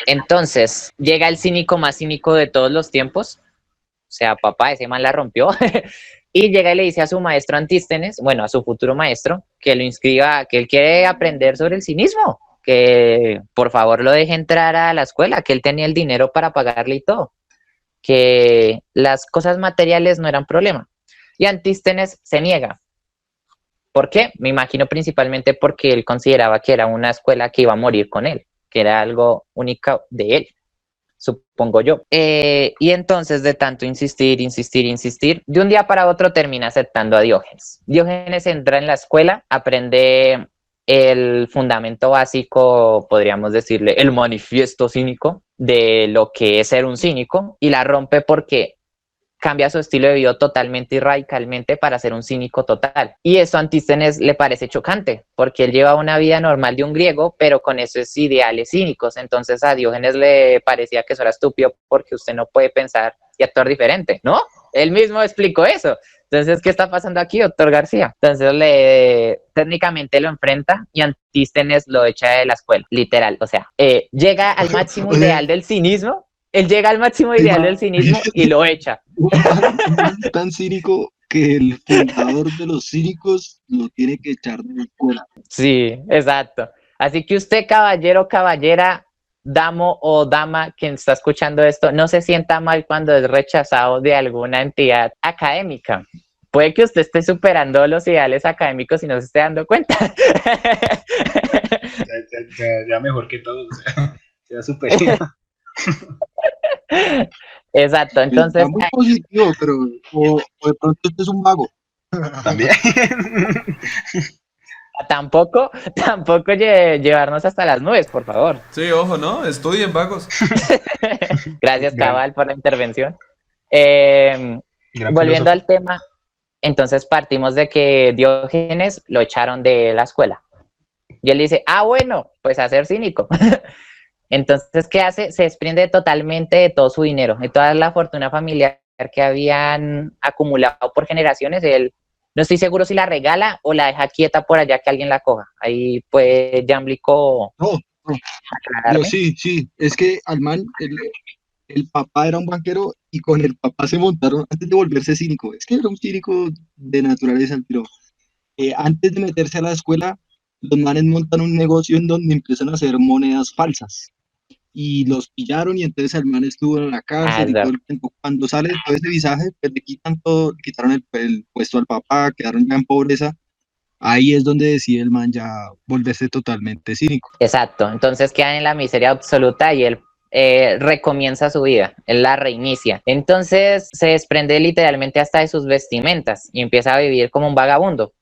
Entonces, llega el cínico más cínico de todos los tiempos. O sea, papá, ese man la rompió. Y llega y le dice a su maestro Antístenes, bueno, a su futuro maestro, que lo inscriba, que él quiere aprender sobre el cinismo, que por favor lo deje entrar a la escuela, que él tenía el dinero para pagarle y todo, que las cosas materiales no eran problema. Y Antístenes se niega. ¿Por qué? Me imagino principalmente porque él consideraba que era una escuela que iba a morir con él, que era algo único de él, supongo yo. Y entonces, de tanto insistir, de un día para otro termina aceptando a Diógenes. Diógenes entra en la escuela, aprende el fundamento básico, podríamos decirle, el manifiesto cínico de lo que es ser un cínico, y la rompe porque cambia su estilo de vida totalmente y radicalmente para ser un cínico total. Y eso a Antístenes le parece chocante, porque él lleva una vida normal de un griego, pero con esos ideales cínicos. Entonces a Diógenes le parecía que eso era estúpido, porque usted no puede pensar y actuar diferente, ¿no? Él mismo explicó eso. Entonces, ¿qué está pasando aquí, doctor García? Entonces, técnicamente lo enfrenta y Antístenes lo echa de la escuela, literal. O sea, llega al máximo ideal del cinismo. Él llega al máximo ideal del cinismo y lo echa. Un man tan cínico que el fundador de los cínicos lo tiene que echar de la escuela. Sí, exacto. Así que usted, caballero, caballera, damo o dama, quien está escuchando esto, no se sienta mal cuando es rechazado de alguna entidad académica. Puede que usted esté superando los ideales académicos y no se esté dando cuenta. sea mejor que todos, o sea superior. Exacto, entonces Está muy positivo, pero o de pronto este es un mago. También. tampoco, tampoco llevarnos hasta las nubes, por favor. Sí, ojo, ¿no? Estudien, vagos. Gracias, Gran- Cabal, por la intervención. Eh, Gran volviendo filósofo. al tema, entonces partimos de que Diógenes lo echaron de la escuela. Y él dice, bueno, pues a ser cínico. Entonces, ¿qué hace? Se desprende totalmente de todo su dinero, de toda la fortuna familiar que habían acumulado por generaciones. Él no estoy seguro si la regala o la deja quieta por allá que alguien la coja. Ahí puede Jamblico No, no, aclararme. sí, es que al man, el papá era un banquero y con el papá se montaron antes de volverse cínico. Es que era un cínico de naturaleza, pero antes de meterse a la escuela, los manes montan un negocio en donde empiezan a hacer monedas falsas. Y los pillaron y entonces el man estuvo en la cárcel y todo Exacto. el tiempo. Cuando sale de todo ese visaje, pues le quitan todo, le quitaron el puesto al papá, quedaron ya en pobreza. Ahí es donde decide el man ya volverse totalmente cínico. Exacto. Entonces quedan en la miseria absoluta y él recomienza su vida, él la reinicia. Entonces se desprende literalmente hasta de sus vestimentas y empieza a vivir como un vagabundo.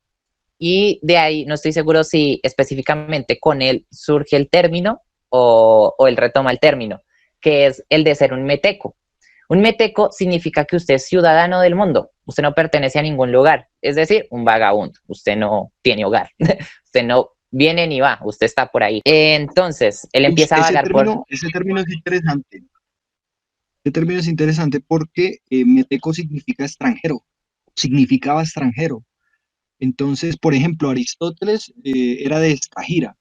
Y de ahí no estoy seguro si específicamente con él surge el término o él retoma el término, que es el de ser un meteco. Un meteco significa que usted es ciudadano del mundo, usted no pertenece a ningún lugar, es decir, un vagabundo, usted no tiene hogar, usted no viene ni va, usted está por ahí. Entonces, él empieza a vagar por... Ese término es interesante. Ese término es interesante porque meteco significaba extranjero. Entonces, por ejemplo, Aristóteles era de Estagira,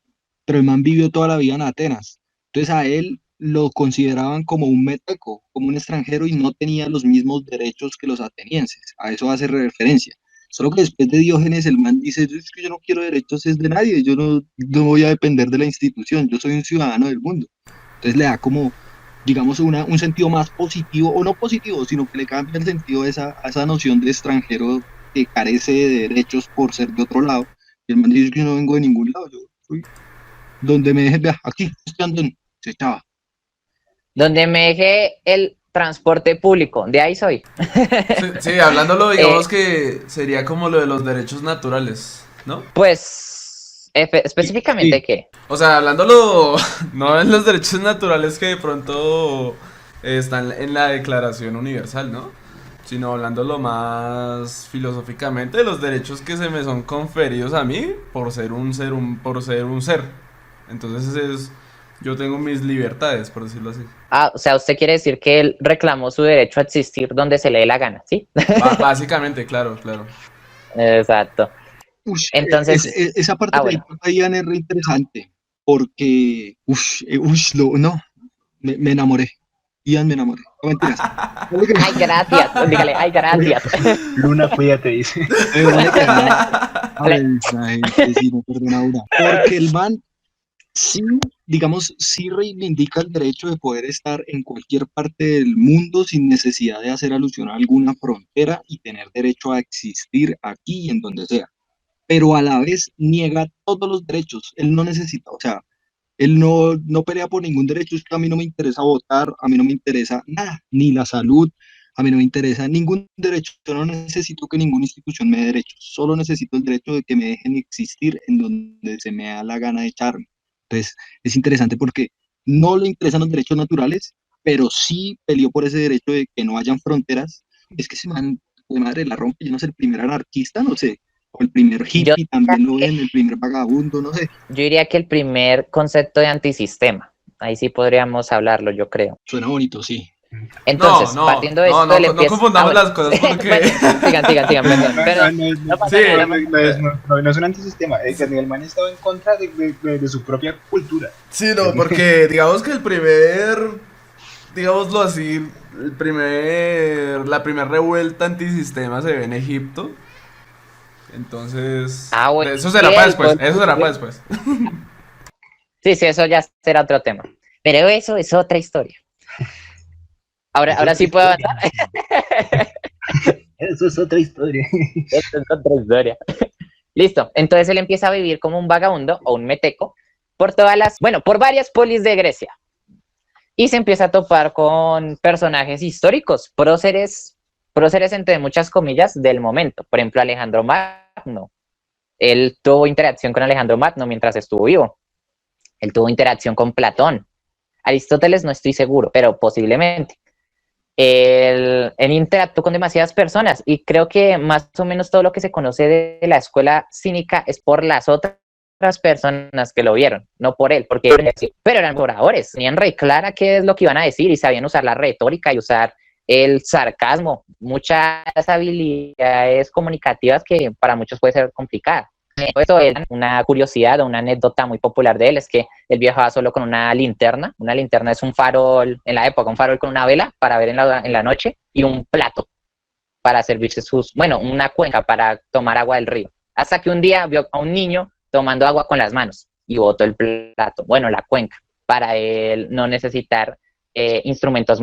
pero el man vivió toda la vida en Atenas. Entonces a él lo consideraban como un meteco, como un extranjero y no tenía los mismos derechos que los atenienses. A eso hace referencia. Solo que después de Diógenes el man dice, es que yo no quiero derechos es de nadie, yo no voy a depender de la institución, yo soy un ciudadano del mundo. Entonces le da como, digamos, un sentido más positivo, o no positivo, sino que le cambia el sentido a esa noción de extranjero que carece de derechos por ser de otro lado. Y el man dice que yo no vengo de ningún lado, yo soy donde me dejen, vea, aquí estoy andando, se echaba. Donde me deje el transporte público, de ahí soy. Sí, hablándolo, digamos que sería como lo de los derechos naturales, ¿no? Pues, específicamente, Sí. ¿qué? O sea, hablándolo, no en los derechos naturales que de pronto están en la Declaración Universal, ¿no? Sino hablándolo más filosóficamente de los derechos que se me son conferidos a mí por ser un ser, por ser un ser. Entonces yo tengo mis libertades, por decirlo así. O sea, usted quiere decir que él reclamó su derecho a existir donde se le dé la gana, ¿sí? Básicamente, claro. Exacto. Ush, Entonces, esa parte de bueno. ahí Ian, es re interesante, porque, no, me enamoré. Ian, me enamoré. No mentiras. Ay, gracias. Dígale, ay, gracias. Luna, cuídate, dice. Ay, la gente sí no perdona una. Porque el man sí, digamos, sí reivindica el derecho de poder estar en cualquier parte del mundo sin necesidad de hacer alusión a alguna frontera y tener derecho a existir aquí y en donde sea. Pero a la vez niega todos los derechos. Él no necesita, o sea, él no pelea por ningún derecho. Es que a mí no me interesa votar, a mí no me interesa nada, ni la salud, a mí no me interesa ningún derecho. Yo no necesito que ninguna institución me dé derechos, solo necesito el derecho de que me dejen existir en donde se me da la gana de echarme. Entonces, es interesante porque no le interesan los derechos naturales, pero sí peleó por ese derecho de que no hayan fronteras. Es que ese man de madre la rompe, yo no sé, el primer anarquista, no sé, o el primer Yo, hippie también lo ven, el primer vagabundo, no sé. yo diría que el primer concepto de antisistema. Ahí sí podríamos hablarlo, yo creo. Suena bonito, sí. Entonces, partiendo de esto, él no empieza... confundamos las cosas porque... Bueno, sigan, perdón. Pero no pasa Sí, nada. No es un antisistema. El man estaba en contra de su propia cultura. Sí, no, porque digamos que digámoslo así, la primera revuelta antisistema se ve en Egipto. Entonces, Bueno, eso será para después. Sí, eso ya será otro tema. Pero eso es otra historia. Ahora sí puedo avanzar. Eso es otra historia. Eso es otra historia. Listo. Entonces él empieza a vivir como un vagabundo o un meteco por por varias polis de Grecia. Y se empieza a topar con personajes históricos, próceres entre muchas comillas del momento. Por ejemplo, Alejandro Magno. Él tuvo interacción con Alejandro Magno mientras estuvo vivo. Él tuvo interacción con Platón. Aristóteles no estoy seguro, pero posiblemente. Él interactuó con demasiadas personas y creo que más o menos todo lo que se conoce de la escuela cínica es por las otras personas que lo vieron, no por él, pero eran oradores, tenían re clara qué es lo que iban a decir y sabían usar la retórica y usar el sarcasmo, muchas habilidades comunicativas que para muchos puede ser complicada. Esto es una curiosidad o una anécdota muy popular de él, es que él viajaba solo con una linterna es un farol, en la época, un farol con una vela para ver en la noche y un plato para servirse una cuenca para tomar agua del río. Hasta que un día vio a un niño tomando agua con las manos y botó el plato, la cuenca, para él no necesitar instrumentos.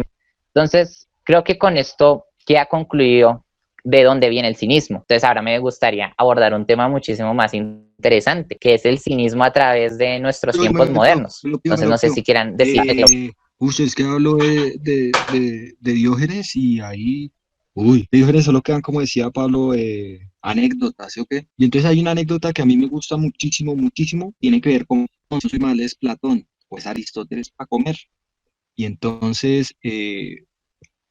Entonces, creo que con esto queda concluido de dónde viene el cinismo. Entonces, ahora me gustaría abordar un tema muchísimo más interesante, que es el cinismo a través de nuestros tiempos modernos. Entonces, no sé si quieran decir... Es que hablo de Diógenes y ahí... Uy, de Diógenes solo quedan, como decía Pablo, anécdotas, ¿sí o qué? Y entonces hay una anécdota que a mí me gusta muchísimo, muchísimo, tiene que ver con, no soy mal, es Platón, pues Aristóteles para comer. Y entonces,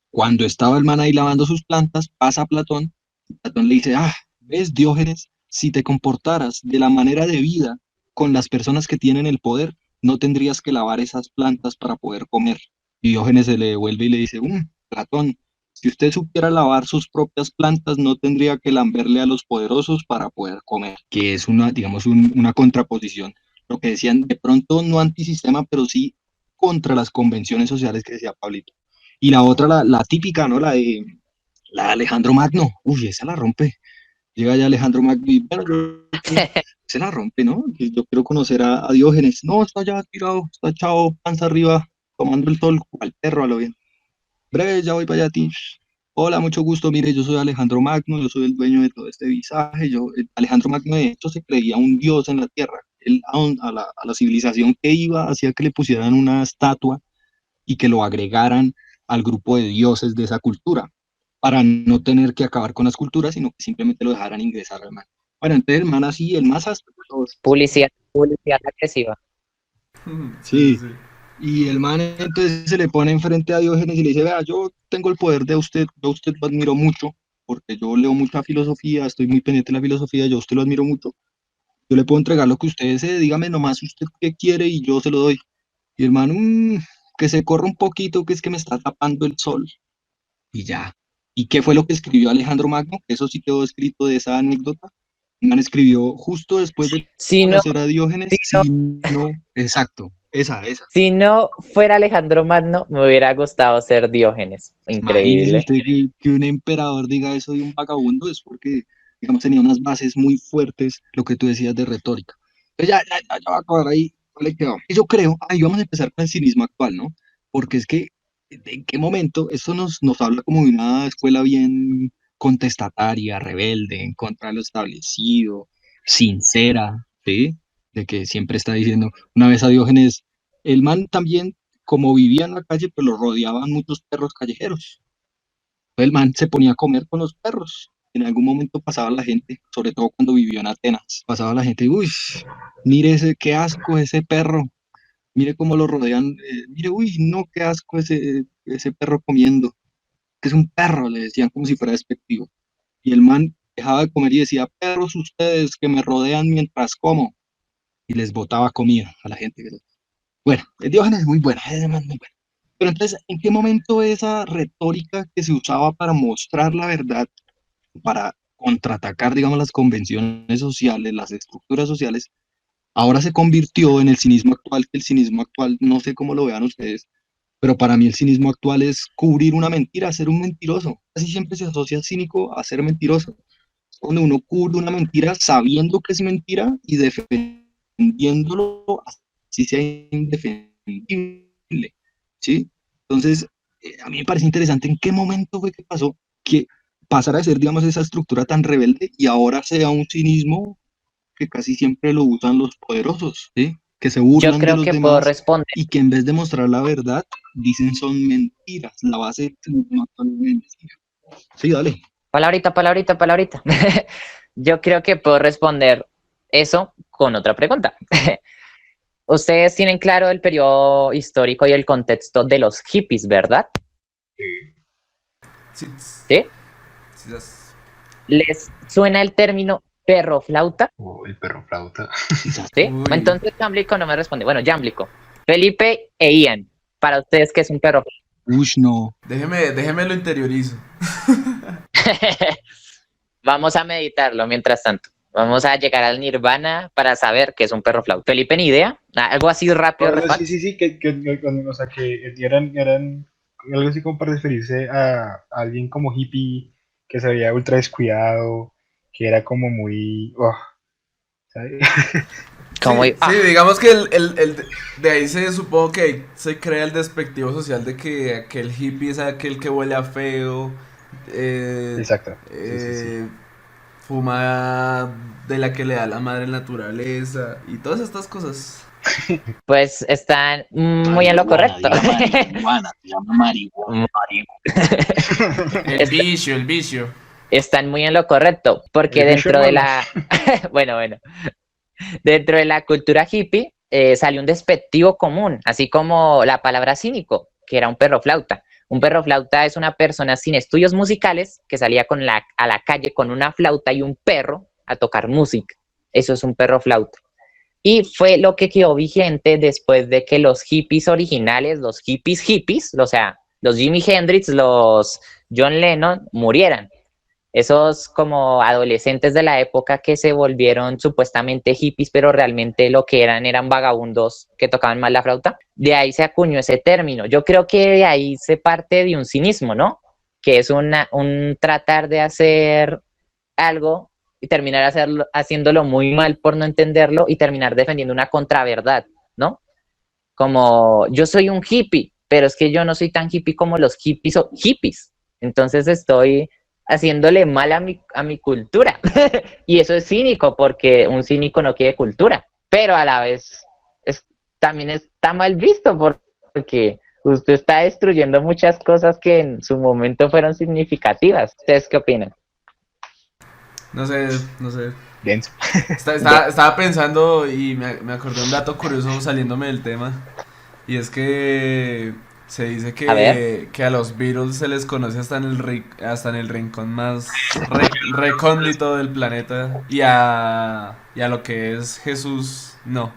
cuando estaba el man ahí lavando sus plantas, pasa Platón, y Platón le dice, ves Diógenes, si te comportaras de la manera de vida con las personas que tienen el poder, no tendrías que lavar esas plantas para poder comer. Y Diógenes se le devuelve y le dice, Platón, si usted supiera lavar sus propias plantas, no tendría que lamberle a los poderosos para poder comer, que es una, digamos, una contraposición. Lo que decían, de pronto no antisistema, pero sí contra las convenciones sociales que decía Pablito. Y la otra, la típica, ¿no? La de Alejandro Magno. Uy, esa la rompe. Llega ya Alejandro Magno y, bueno, se la rompe, ¿no? Yo quiero conocer a Diógenes. No, está ya tirado, está echado panza arriba, tomando el sol, al perro, a lo bien. Breve, ya voy para allá, ti. Hola, mucho gusto. Mire, yo soy Alejandro Magno, yo soy el dueño de todo este visaje. Alejandro Magno, de hecho, se creía un dios en la tierra. Él, a la civilización que iba, hacía que le pusieran una estatua y que lo agregaran al grupo de dioses de esa cultura, para no tener que acabar con las culturas, sino que simplemente lo dejaran ingresar al man. Bueno, entonces el man así, el más áspero de todos. Publicidad agresiva. Sí. Y el man entonces se le pone enfrente a Diógenes y le dice, vea, yo tengo el poder de usted, yo a usted lo admiro mucho, porque yo leo mucha filosofía, estoy muy pendiente de la filosofía, yo a usted lo admiro mucho, yo le puedo entregar lo que usted desee, dígame nomás usted qué quiere y yo se lo doy. Y el man, que se corra un poquito, que es que me está tapando el sol. Y ya. ¿Y qué fue lo que escribió Alejandro Magno? Que eso sí quedó escrito de esa anécdota. El man escribió justo después de conocer a Diógenes. Exacto, esa. Si no fuera Alejandro Magno, me hubiera gustado ser Diógenes. Increíble. Imagínese usted que un emperador diga eso de un vagabundo, es porque, digamos, tenía unas bases muy fuertes, lo que tú decías de retórica. Pero ya va a acabar ahí, ¿cuál le quedó? Yo creo, ahí vamos a empezar con el cinismo actual, ¿no? Porque es que, ¿en qué momento? Esto nos habla como de una escuela bien contestataria, rebelde, en contra de lo establecido, sincera, ¿sí? De que siempre está diciendo, una vez a Diógenes, el man también, como vivía en la calle, pues lo rodeaban muchos perros callejeros. Entonces el man se ponía a comer con los perros. En algún momento pasaba la gente, sobre todo cuando vivió en Atenas, pasaba la gente, uy, mire ese, qué asco ese perro, mire cómo lo rodean, mire, uy, no, qué asco ese perro comiendo, que es un perro, le decían como si fuera despectivo. Y el man dejaba de comer y decía, perros ustedes que me rodean mientras como, y les botaba comida a la gente. Bueno, Diógenes es muy buena, es muy buena. Pero entonces, ¿en qué momento esa retórica que se usaba para mostrar la verdad, para contraatacar, digamos, las convenciones sociales, las estructuras sociales, ahora se convirtió en el cinismo actual? Que el cinismo actual, no sé cómo lo vean ustedes, pero para mí el cinismo actual es cubrir una mentira, ser un mentiroso. Casi siempre se asocia cínico a ser mentiroso. Cuando uno cubre una mentira sabiendo que es mentira y defendiéndolo así sea indefendible, ¿sí? Entonces, a mí me parece interesante en qué momento fue que pasó que pasara de ser, digamos, esa estructura tan rebelde y ahora sea un cinismo que casi siempre lo usan los poderosos, ¿sí? que se Yo burlan de creo los que puedo demás responder. y que en vez de mostrar la verdad, dicen son mentiras. La base del crimen actual es mentira. Sí, dale. Palabrita, palabrita, palabrita. Yo creo que puedo responder eso con otra pregunta. Ustedes tienen claro el periodo histórico y el contexto de los hippies, ¿verdad? Sí, ¿Sí? sí, ¿Les suena el término perro flauta? El perro flauta. ¿Sí? Uy. Entonces Jamblico no me responde. Bueno, Jamblico. Felipe e Ian, para ustedes, ¿qué es un perro Ush, no. Déjeme lo interiorizo. flauta? Vamos a meditarlo mientras tanto. Vamos a llegar al nirvana para saber qué es un perro flauta. Felipe, ni idea. Algo así rápido, No, sí, refaz. sí, sí, o sea, que eran algo así como para referirse a alguien como hippie, que se veía ultra descuidado, que era como muy, ¿sabes? Como, Sí, sí, digamos que de ahí se supongo que se crea el despectivo social de que aquel hippie es aquel que huele a feo, eh, Exacto, sí, sí, sí. eh, fuma de la que le da la madre naturaleza y todas estas cosas. pues están muy en lo correcto. Diga marihuana, se llama marihuana. El vicio, el vicio. Están muy en lo correcto, porque El bicho dentro de malo. la, bueno, dentro de la cultura hippie salió un despectivo común, así como la palabra cínico, que era un perro flauta. Un perro flauta es una persona sin estudios musicales que salía a la calle con una flauta y un perro a tocar música. Eso es un perro flauta. Y fue lo que quedó vigente después de que los hippies originales, los hippies, o sea, los Jimi Hendrix, los John Lennon, murieran. Esos como adolescentes de la época que se volvieron supuestamente hippies, pero realmente lo que eran vagabundos que tocaban mal la flauta. De ahí se acuñó ese término. Yo creo que de ahí se parte de un cinismo, ¿no? Que es un tratar de hacer algo y terminar haciéndolo muy mal por no entenderlo y terminar defendiendo una contraverdad, ¿no? Como yo soy un hippie, pero es que yo no soy tan hippie como los hippies o hippies. Entonces estoy haciéndole mal a mi cultura. Y eso es cínico porque un cínico no quiere cultura, pero a la vez también está mal visto porque usted está destruyendo muchas cosas que en su momento fueron significativas. ¿Ustedes qué opinan? No sé, no sé. Denso. Estaba pensando y me acordé un dato curioso saliéndome del tema. Y es que se dice A ver. que a los Beatles se les conoce hasta en hasta en el rincón más recóndito del planeta. Y a lo que es Jesús, no.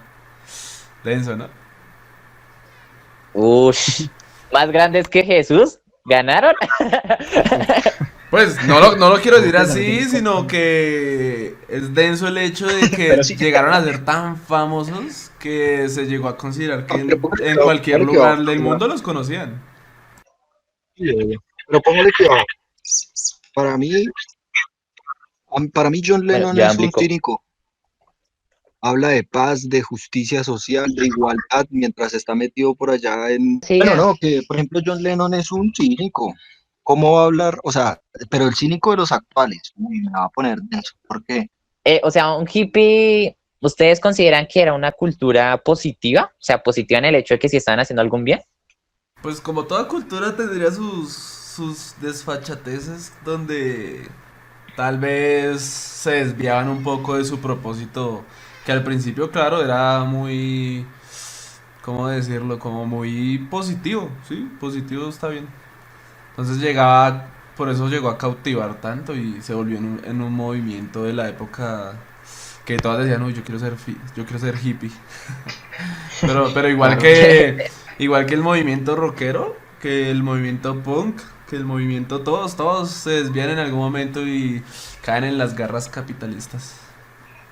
Denso, ¿no? Ush, más grandes que Jesús, ¿ganaron? Pues no lo quiero decir Creo que no así, tiene sino que es denso el hecho de que Pero sí. llegaron a ser tan famosos que se llegó a considerar que Pero en póngale cualquier cuidado, lugar del mundo los conocían. pero póngale cuidado. Para mí, para mí John Bueno, Lennon ya es un aplicó. cínico. Habla de paz, de justicia social, de igualdad, mientras está metido por allá en... Bueno, Siga. no, que por ejemplo John Lennon es un cínico. ¿Cómo va a hablar? O sea, pero el cínico de los actuales. Uy, me va a poner denso. ¿Por qué? O sea, un hippie, ¿ustedes consideran que era una cultura positiva? O sea, positiva en el hecho de que si estaban haciendo algún bien. Pues como toda cultura tendría sus desfachateces donde tal vez se desviaban un poco de su propósito, que al principio, claro, era muy, ¿cómo decirlo? Como muy positivo, ¿sí? Positivo está bien. Entonces por eso llegó a cautivar tanto y se volvió en un movimiento de la época que todas decían, uy, yo quiero ser hippie. Pero Claro. igual que el movimiento rockero, que el movimiento punk, que el movimiento todos se desvían en algún momento y caen en las garras capitalistas.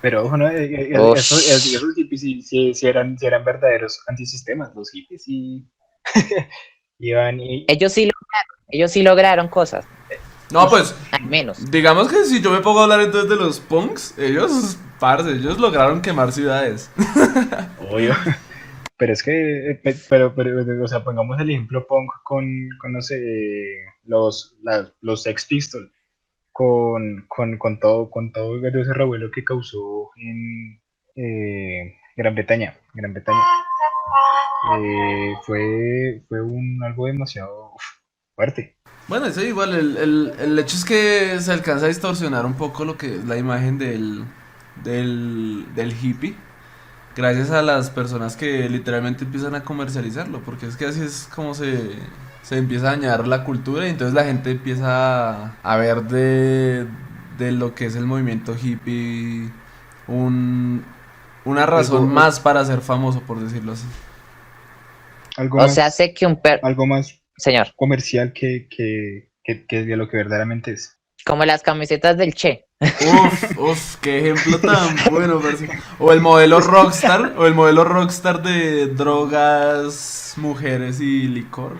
Pero ojo, ¿no? Ush. Esos hippies sí eran verdaderos antisistemas. Los hippies sí iban y... Ellos sí lograron cosas, No, pues, al menos. digamos que si yo me pongo a hablar entonces de los punks, ellos lograron quemar ciudades. Obvio. Pero es que, o sea, pongamos el ejemplo punk con no sé, los Sex Pistols, con todo ese revuelo que causó Gran Bretaña, Gran Bretaña. Fue algo demasiado fuerte. Bueno, eso igual, el hecho es que se alcanza a distorsionar un poco lo que es la imagen del hippie, gracias a las personas que literalmente empiezan a comercializarlo, porque es que así es como se empieza a dañar la cultura y entonces la gente empieza a ver de lo que es el movimiento hippie un, una razón Algo, más para ser famoso, por decirlo así. algo O sea, más, sé que un perro, algo más señor, comercial que de lo que verdaderamente es. como las camisetas del Che. Uf, qué ejemplo tan bueno, parce. O el modelo rockstar de drogas, mujeres y licor.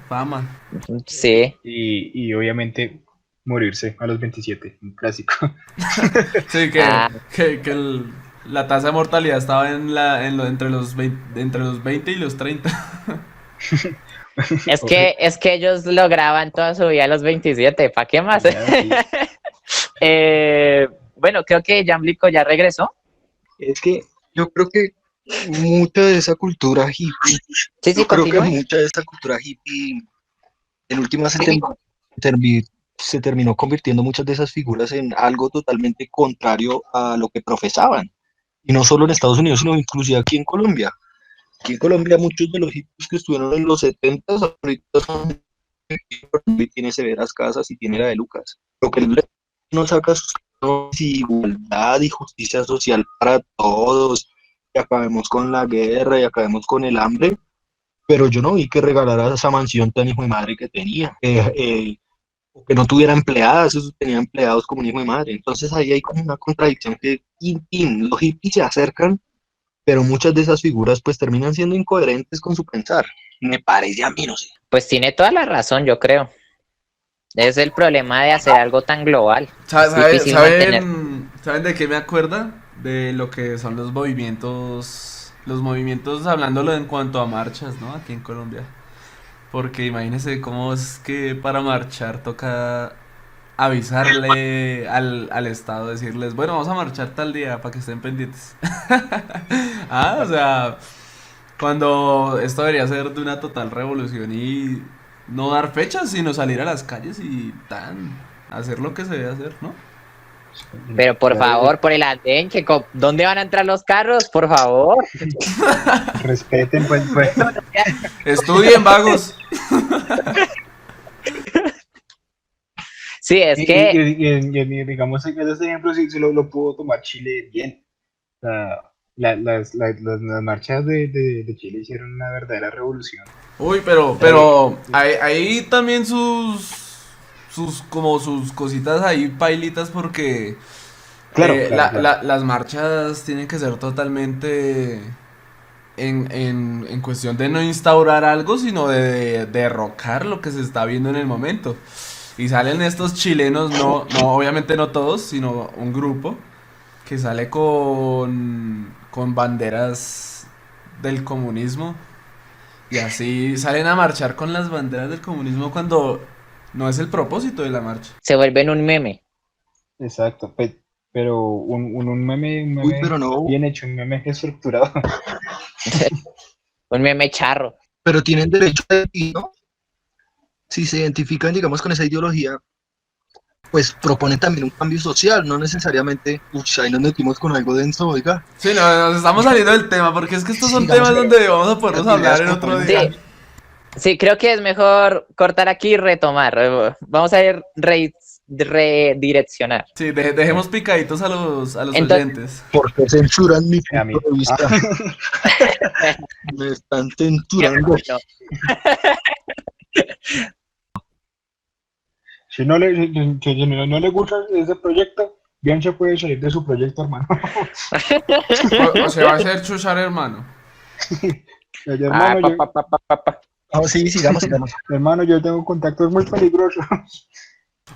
Fama. Sí. Y obviamente morirse a los 27, un clásico. Sí, Ah, la tasa de mortalidad estaba entre los 20 y los 30. es que ellos lograban toda su vida a los 27, ¿para qué más? Ya, sí. Bueno, creo que Jamblico ya regresó. Es que yo creo que mucha de esa cultura hippie, Sí, yo creo que continúe. mucha de esa cultura hippie en últimas se terminó convirtiendo muchas de esas figuras en algo totalmente contrario a lo que profesaban. Y no solo en Estados Unidos, sino inclusive aquí en Colombia. Aquí en Colombia muchos de los hippies que estuvieron en los 70 ahorita son y tiene severas casas y tiene la de Lucas. Lo que él no saca sus igualdad y justicia social para todos, y acabemos con la guerra y acabemos con el hambre, pero yo no vi que regalara esa mansión tan hijo de madre que tenía, o que no tuviera empleadas, eso tenía empleados como un hijo de madre. Entonces ahí hay como una contradicción que los hippies se acercan, pero muchas de esas figuras pues terminan siendo incoherentes con su pensar. Me parece a mí, no sé. Pues tiene toda la razón, yo creo. Es el problema de hacer algo tan global. Es difícil mantener. ¿Saben de qué me acuerda? De lo que son los movimientos hablándolo en cuanto a marchas, ¿no? Aquí en Colombia. Porque imagínense cómo es que para marchar toca avisarle al Estado, decirles, bueno, vamos a marchar tal día para que estén pendientes. O sea, cuando esto debería ser de una total revolución y no dar fechas, sino salir a las calles y hacer lo que se debe hacer, ¿no? Pero por Ya, favor, por el andén, ¿dónde van a entrar los carros? Por favor. respeten, pues. Estudien, vagos. Sí, es Y, que digamos que ese ejemplo sí lo pudo tomar Chile bien. O sea, las marchas de Chile hicieron una verdadera revolución. Uy, pero hay también sus cositas ahí pailitas porque Claro, claro. las marchas tienen que ser totalmente en cuestión de no instaurar algo, sino de derrocar lo que se está viendo en el momento. Y salen estos chilenos, obviamente no todos, sino un grupo que sale con banderas del comunismo. Y así salen a marchar con las banderas del comunismo cuando no es el propósito de la marcha. se vuelven un meme. Exacto. Pero un meme Uy, pero no, bien hecho, un meme estructurado. Un meme charro. pero tienen derecho a decir, ¿no? Si se identifican, digamos, con esa ideología, pues proponen también un cambio social, no necesariamente, ahí nos metimos con algo denso, oiga. Sí, no, nos estamos saliendo del tema, porque es que estos son Sigamos, temas donde vamos a podernos las ideas hablar en otro proponen día. Sí, sí, creo que es mejor cortar aquí y retomar. Vamos a ir redireccionar. Sí, dejemos picaditos a los Entonces- oyentes. porque censuran mi A mí. punto de vista. Me están censurando. No. Si no le gusta ese proyecto, bien se puede salir de su proyecto, hermano. O se va a hacer chuchar, hermano. Oye, Ah, hermano, No, sí, sigamos. hermano, yo tengo contactos muy peligrosos.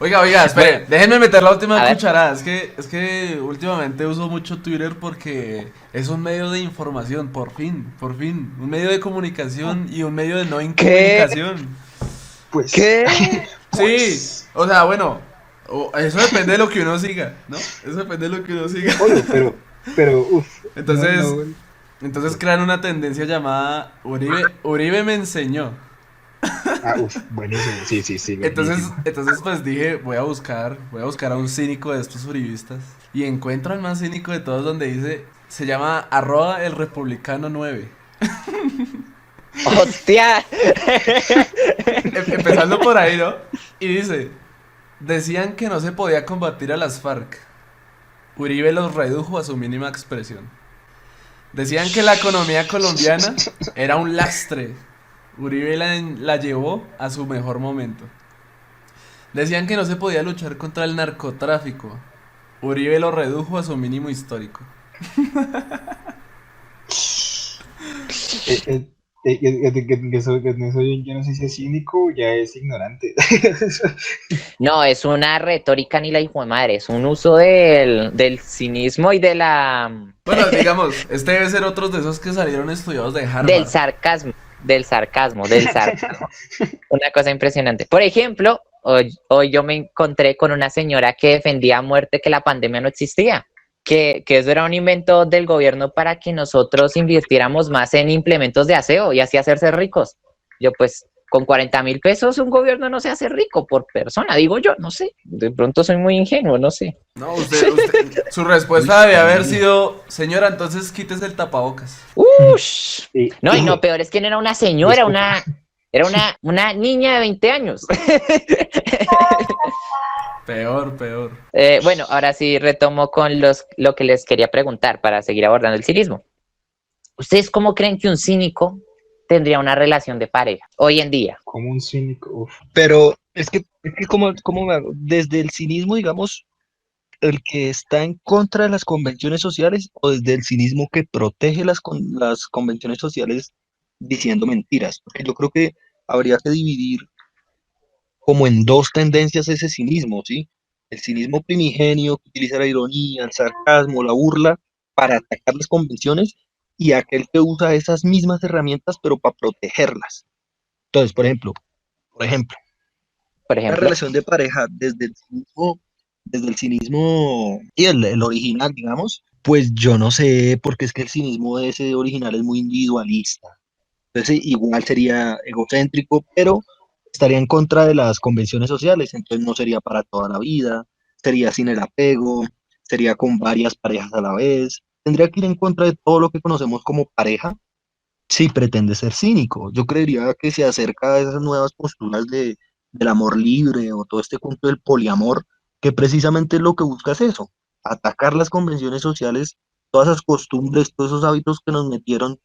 Oiga, espere, déjenme meter la última A ver. cucharada. Es que últimamente uso mucho Twitter porque es un medio de información, por fin. Un medio de comunicación y un medio de no incomunicación. Pues, ¿Qué? Sí, o sea, bueno, eso depende de lo que uno siga, ¿no? Eso depende de lo que uno siga. oye, pero, uff. Entonces, Entonces crean una tendencia llamada Uribe me enseñó. Buenísimo, sí, sí, sí, Entonces, buenísimo. entonces pues dije, voy a buscar a un cínico de estos uribistas. Y encuentro al más cínico de todos donde dice, se llama @elrepublicano9. ¡Hostia! Empezando por ahí, ¿no? Y dice, decían que no se podía combatir a las FARC. Uribe los redujo a su mínima expresión. Decían que la economía colombiana era un lastre. Uribe la llevó a su mejor momento. Decían que no se podía luchar contra el narcotráfico. Uribe lo redujo a su mínimo histórico. Eh, eh, yo no sé si es cínico o ya es ignorante. No, es una retórica ni la hijo de madre, es un uso del cinismo y de Bueno, digamos, este debe ser otros de esos que salieron estudiados de del Harvard. sarcasmo, del sarcasmo. Una cosa impresionante. Por ejemplo, hoy yo me encontré con una señora que defendía a muerte que la pandemia no existía, que eso era un invento del gobierno para que nosotros invirtiéramos más en implementos de aseo y así hacerse ricos. Yo pues, con 40.000 pesos un gobierno no se hace rico por persona, digo yo, no sé, de pronto soy muy ingenuo, no sé. No, su respuesta debe haber sido, señora, entonces quítese el tapabocas. Ush. Y, No, y no, peor es que no era una señora, era una niña de 20 años. Peor, peor. Bueno, ahora sí retomo con lo que les quería preguntar para seguir abordando el cinismo. ¿Ustedes cómo creen que un cínico tendría una relación de pareja hoy en día? como un cínico, uf. Pero es que ¿cómo me hago? Desde el cinismo, digamos, el que está en contra de las convenciones sociales o desde el cinismo que protege las convenciones sociales diciendo mentiras. Porque yo creo que habría que dividir como en dos tendencias ese cinismo, ¿sí? El cinismo primigenio que utiliza la ironía, el sarcasmo, la burla para atacar las convenciones y aquel que usa esas mismas herramientas pero para protegerlas. Entonces, por ejemplo, Por una ejemplo, relación de pareja desde el cinismo y el original, digamos, pues yo no sé, porque es que el cinismo de ese original es muy individualista. Entonces igual sería egocéntrico, pero estaría en contra de las convenciones sociales, entonces no sería para toda la vida, sería sin el apego, sería con varias parejas a la vez, tendría que ir en contra de todo lo que conocemos como pareja si pretende ser cínico. Yo creería que se acerca a esas nuevas posturas del amor libre o todo este cuento del poliamor, que precisamente lo que busca es eso, atacar las convenciones sociales, todas esas costumbres, todos esos hábitos que nos metieron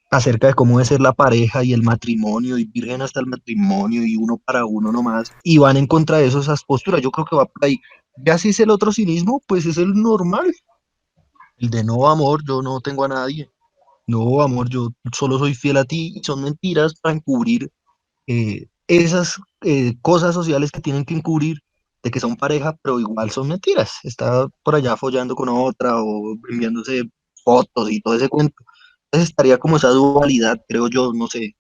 acerca de cómo debe ser la pareja y el matrimonio y virgen hasta el matrimonio y uno para uno nomás y van en contra de eso esas posturas. Yo creo que va por ahí. Ya si es el otro cinismo, pues es el normal, el de no amor, yo no tengo a nadie. No, amor, yo solo soy fiel a ti y son mentiras para encubrir esas cosas sociales que tienen que encubrir de que son pareja, pero igual son mentiras. Está por allá follando con otra o enviándose fotos y todo ese cuento. Entonces estaría como esa dualidad, creo yo, no sé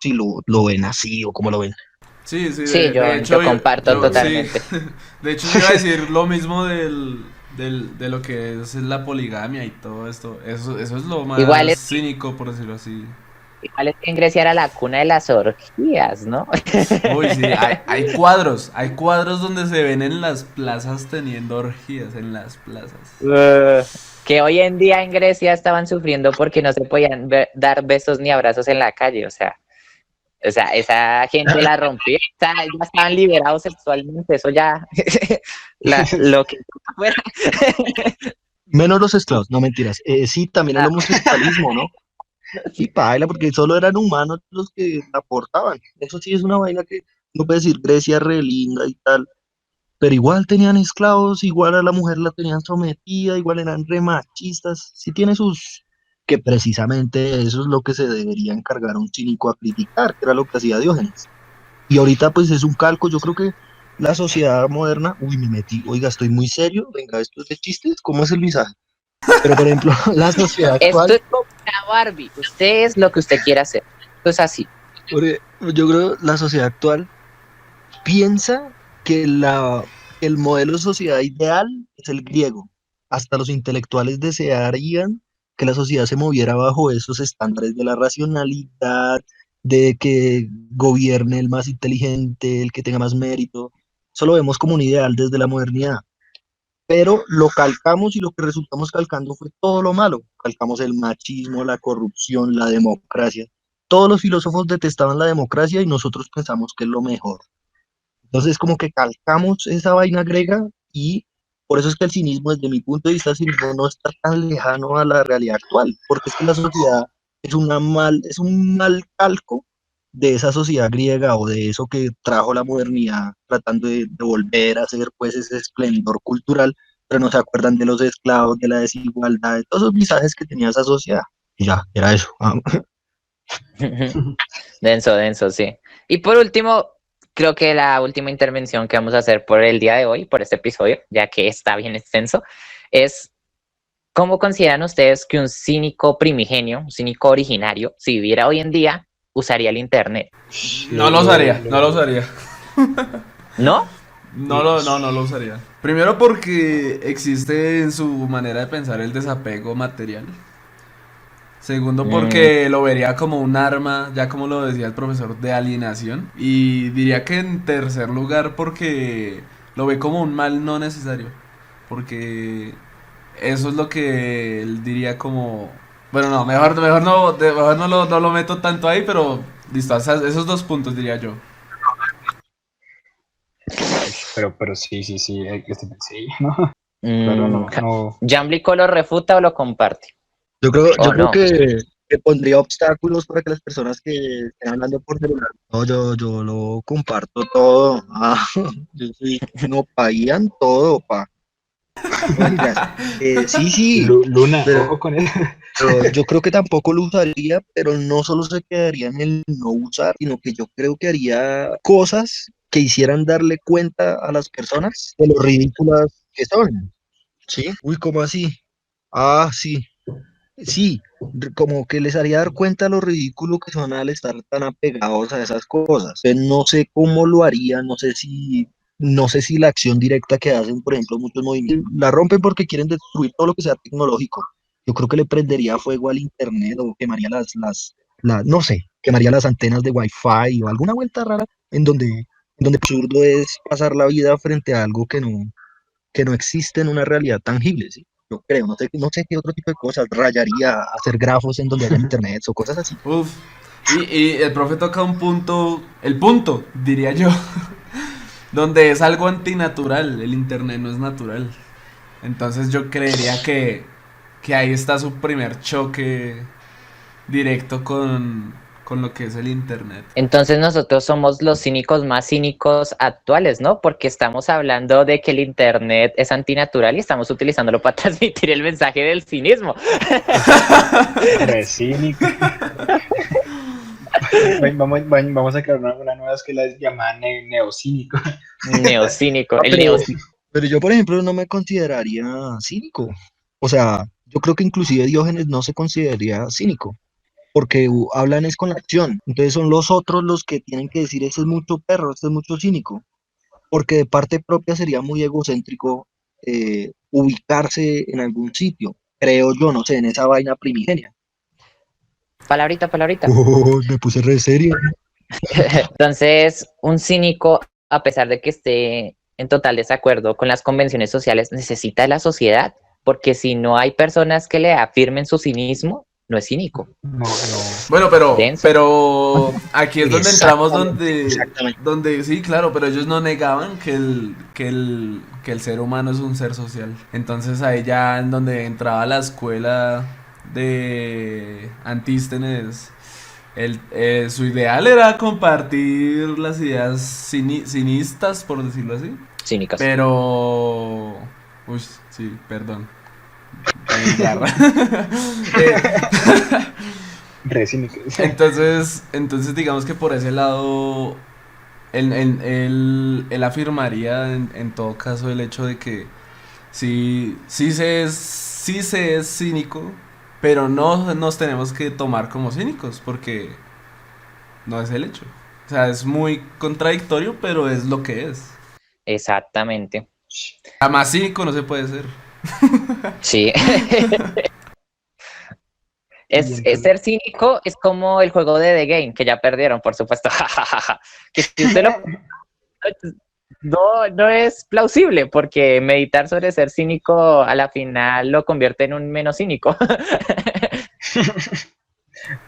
si lo ven así o cómo lo ven. Sí, sí, sí, de yo hecho, comparto sí, totalmente. de hecho yo iba a decir lo mismo de lo que es la poligamia y todo esto. Eso es lo Igual más es, cínico, por decirlo así. igual es que en Grecia era la cuna de las orgías, ¿no? Uy, sí, hay cuadros donde se ven en las plazas teniendo orgías, en las plazas. Que hoy en día en Grecia estaban sufriendo porque no se podían dar besos ni abrazos en la calle, o sea, esa gente la rompió, ya estaban liberados sexualmente, eso ya, lo que fuera. Menos los esclavos, no mentiras. Sí, también el homosexualismo, ¿no? Y paila, porque solo eran humanos los que la aportaban. Eso sí es una vaina que no puede decir Grecia re linda y tal, pero igual tenían esclavos, igual a la mujer la tenían sometida, igual eran re machistas. Sí tiene sus... que precisamente eso es lo que se debería encargar un cínico a criticar, que era lo que hacía Diógenes. Y ahorita pues es un calco, yo creo que la sociedad moderna, uy, me metí, oiga, estoy muy serio, venga, esto es de chistes, ¿cómo es el visaje? Pero por ejemplo, la sociedad Esto actual, es como una Barbie, usted es lo que usted quiera hacer, esto es así. yo creo la sociedad actual piensa que el modelo de sociedad ideal es el griego. Hasta los intelectuales desearían que la sociedad se moviera bajo esos estándares de la racionalidad, de que gobierne el más inteligente, el que tenga más mérito. Eso lo vemos como un ideal desde la modernidad, pero lo calcamos y lo que resultamos calcando fue todo lo malo. Calcamos el machismo, la corrupción, la democracia. Todos los filósofos detestaban la democracia y nosotros pensamos que es lo mejor. Entonces, como que calcamos esa vaina griega y por eso es que el cinismo, desde mi punto de vista, el cinismo no está tan lejano a la realidad actual, porque es que la sociedad es un mal calco de esa sociedad griega o de eso que trajo la modernidad, tratando de volver a hacer pues ese esplendor cultural, pero no se acuerdan de los esclavos, de la desigualdad, de todos esos visajes que tenía esa sociedad. Y ya, era eso. Denso, denso, sí. Y por último, creo que la última intervención que vamos a hacer por el día de hoy, por este episodio, ya que está bien extenso, es ¿cómo consideran ustedes que un cínico primigenio, un cínico originario, si viviera hoy en día, usaría el internet? No lo usaría, no lo usaría. ¿No? No lo usaría. Primero porque existe en su manera de pensar el desapego material. Segundo porque lo vería como un arma, ya como lo decía el profesor, de alienación. Y diría que en tercer lugar porque lo ve como un mal no necesario. Porque eso es lo que él diría como... Bueno, no, mejor no lo meto tanto ahí, pero listo, esos dos puntos diría yo. Pero sí, sí, ¿no? Claro, no. ¿Jamblico lo refuta o lo comparte? Yo ¿O creo no? que pondría obstáculos para que las personas que estén hablando por celular. No, yo lo comparto todo. Yo soy no paían todo, pa. No, mentiras. Sí, Luna, pero, ojo con él. pero yo creo que tampoco lo usaría, pero no solo se quedaría en el no usar, sino que yo creo que haría cosas que hicieran darle cuenta a las personas de lo ridículas que son. ¿Sí? Uy, ¿cómo así? Sí. Sí, como que les haría dar cuenta lo ridículo que son al estar tan apegados a esas cosas. No sé cómo lo haría, no sé si la acción directa que hacen, por ejemplo, muchos movimientos, la rompen porque quieren destruir todo lo que sea tecnológico. Yo creo que le prendería fuego al internet o quemaría no sé, quemaría las antenas de Wi-Fi o alguna vuelta rara en donde absurdo es pasar la vida frente a algo que no existe en una realidad tangible, ¿sí? Yo creo, no sé qué otro tipo de cosas, rayaría, hacer grafos en donde haya internet o cosas así. Uf. Y el profe toca un punto, el punto, diría yo, donde es algo antinatural. El internet no es natural. Entonces yo creería que ahí está su primer choque directo con lo que es el internet. Entonces nosotros somos los cínicos más cínicos actuales, ¿no? Porque estamos hablando de que el internet es antinatural y estamos utilizándolo para transmitir el mensaje del cinismo. Re cínico. Vamos a crear una nueva escuela llamada neocínico. Neocínico, el Pero, neocínico. pero yo, por ejemplo, no me consideraría cínico. O sea, yo creo que inclusive Diógenes no se consideraría cínico, porque hablan es con la acción. Entonces son los otros los que tienen que decir, ese es mucho perro, este es mucho cínico, porque de parte propia sería muy egocéntrico ubicarse en algún sitio, creo yo, no sé, en esa vaina primigenia. Palabrita. Me puse re serio. Entonces, un cínico, a pesar de que esté en total desacuerdo con las convenciones sociales, necesita de la sociedad, porque si no hay personas que le afirmen su cinismo, no es cínico. No. Bueno, Denso. pero aquí es donde entramos Exactamente. donde sí, claro, pero ellos no negaban que el ser humano es un ser social. Entonces ahí ya en donde entraba la escuela de Antístenes, su ideal era compartir las ideas cinistas, por decirlo así. Cínicas. Pero... Uy, sí, perdón. Garra. Eh, Re cínico. entonces digamos que por ese lado él afirmaría en todo caso el hecho de que sí se es cínico, pero no nos tenemos que tomar como cínicos porque no es el hecho. O sea, es muy contradictorio, pero es lo que es. Exactamente. Jamás cínico no se puede ser. Sí. Y Es entonces, ser cínico es como el juego de The Game, que ya perdieron, por supuesto. Que si usted lo no es plausible, porque meditar sobre ser cínico a la final lo convierte en un menos cínico.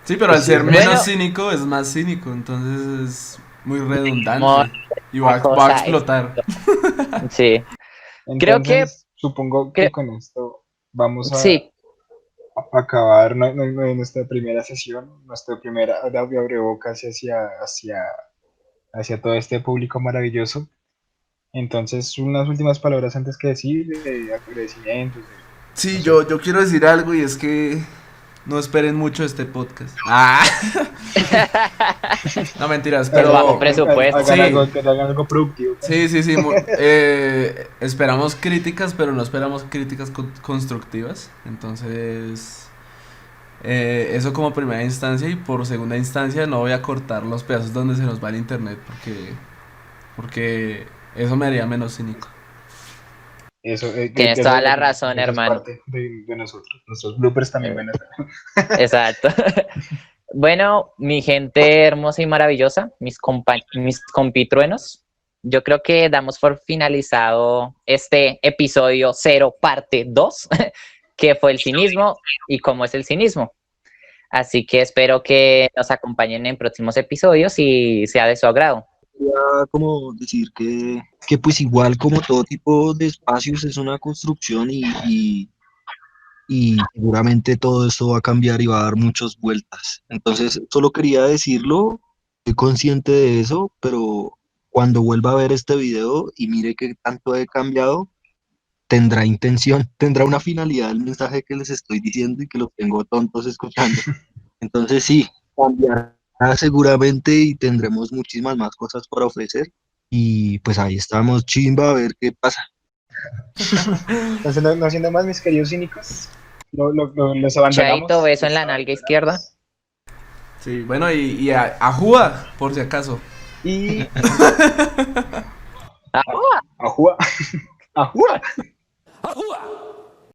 Sí, pero al pues sí, ser es menos Bueno, cínico es más cínico, entonces es muy como redundante y la va a cosa es, explotar. sí, creo que, entonces, supongo que creo, con esto vamos a sí, acabar nuestra primera sesión, nuestra primera abrebocas hacia todo este público maravilloso. Entonces, unas últimas palabras antes que decir, de agradecimientos, no Sí, sé. yo quiero decir algo y es que no esperen mucho este podcast. Ah, no mentiras, es bajo pero presupuesto. Hagan sí, algo, que hagan algo productivo. sí, sí, sí. Esperamos críticas, pero no esperamos críticas constructivas. Entonces, eso como primera instancia y por segunda instancia no voy a cortar los pedazos donde se nos va el internet porque eso me haría menos cínico. Eso, Tienes toda la razón, eso es hermano. parte de nosotros. Nuestros bloopers también Eh, van a estar. Exacto. Bueno, mi gente hermosa y maravillosa, mis compitruenos, yo creo que damos por finalizado este episodio 0, parte 2, que fue el cinismo y cómo es el cinismo. Así que espero que nos acompañen en próximos episodios y sea de su agrado. Quería como decir que pues igual como todo tipo de espacios es una construcción y seguramente todo esto va a cambiar y va a dar muchas vueltas. Entonces, solo quería decirlo, estoy consciente de eso, pero cuando vuelva a ver este video y mire que tanto he cambiado, tendrá intención, tendrá una finalidad el mensaje que les estoy diciendo y que los tengo tontos escuchando. Entonces sí, cambiará seguramente y tendremos muchísimas más cosas para ofrecer. Y pues ahí estamos, chimba, a ver qué pasa. Entonces, no siendo más, mis queridos cínicos, los Chaito, abandonamos. beso en la nalga izquierda. Sí, bueno, y a Juga, por si acaso. Y Ah, ajúa, ajúa. ¡Ajúa!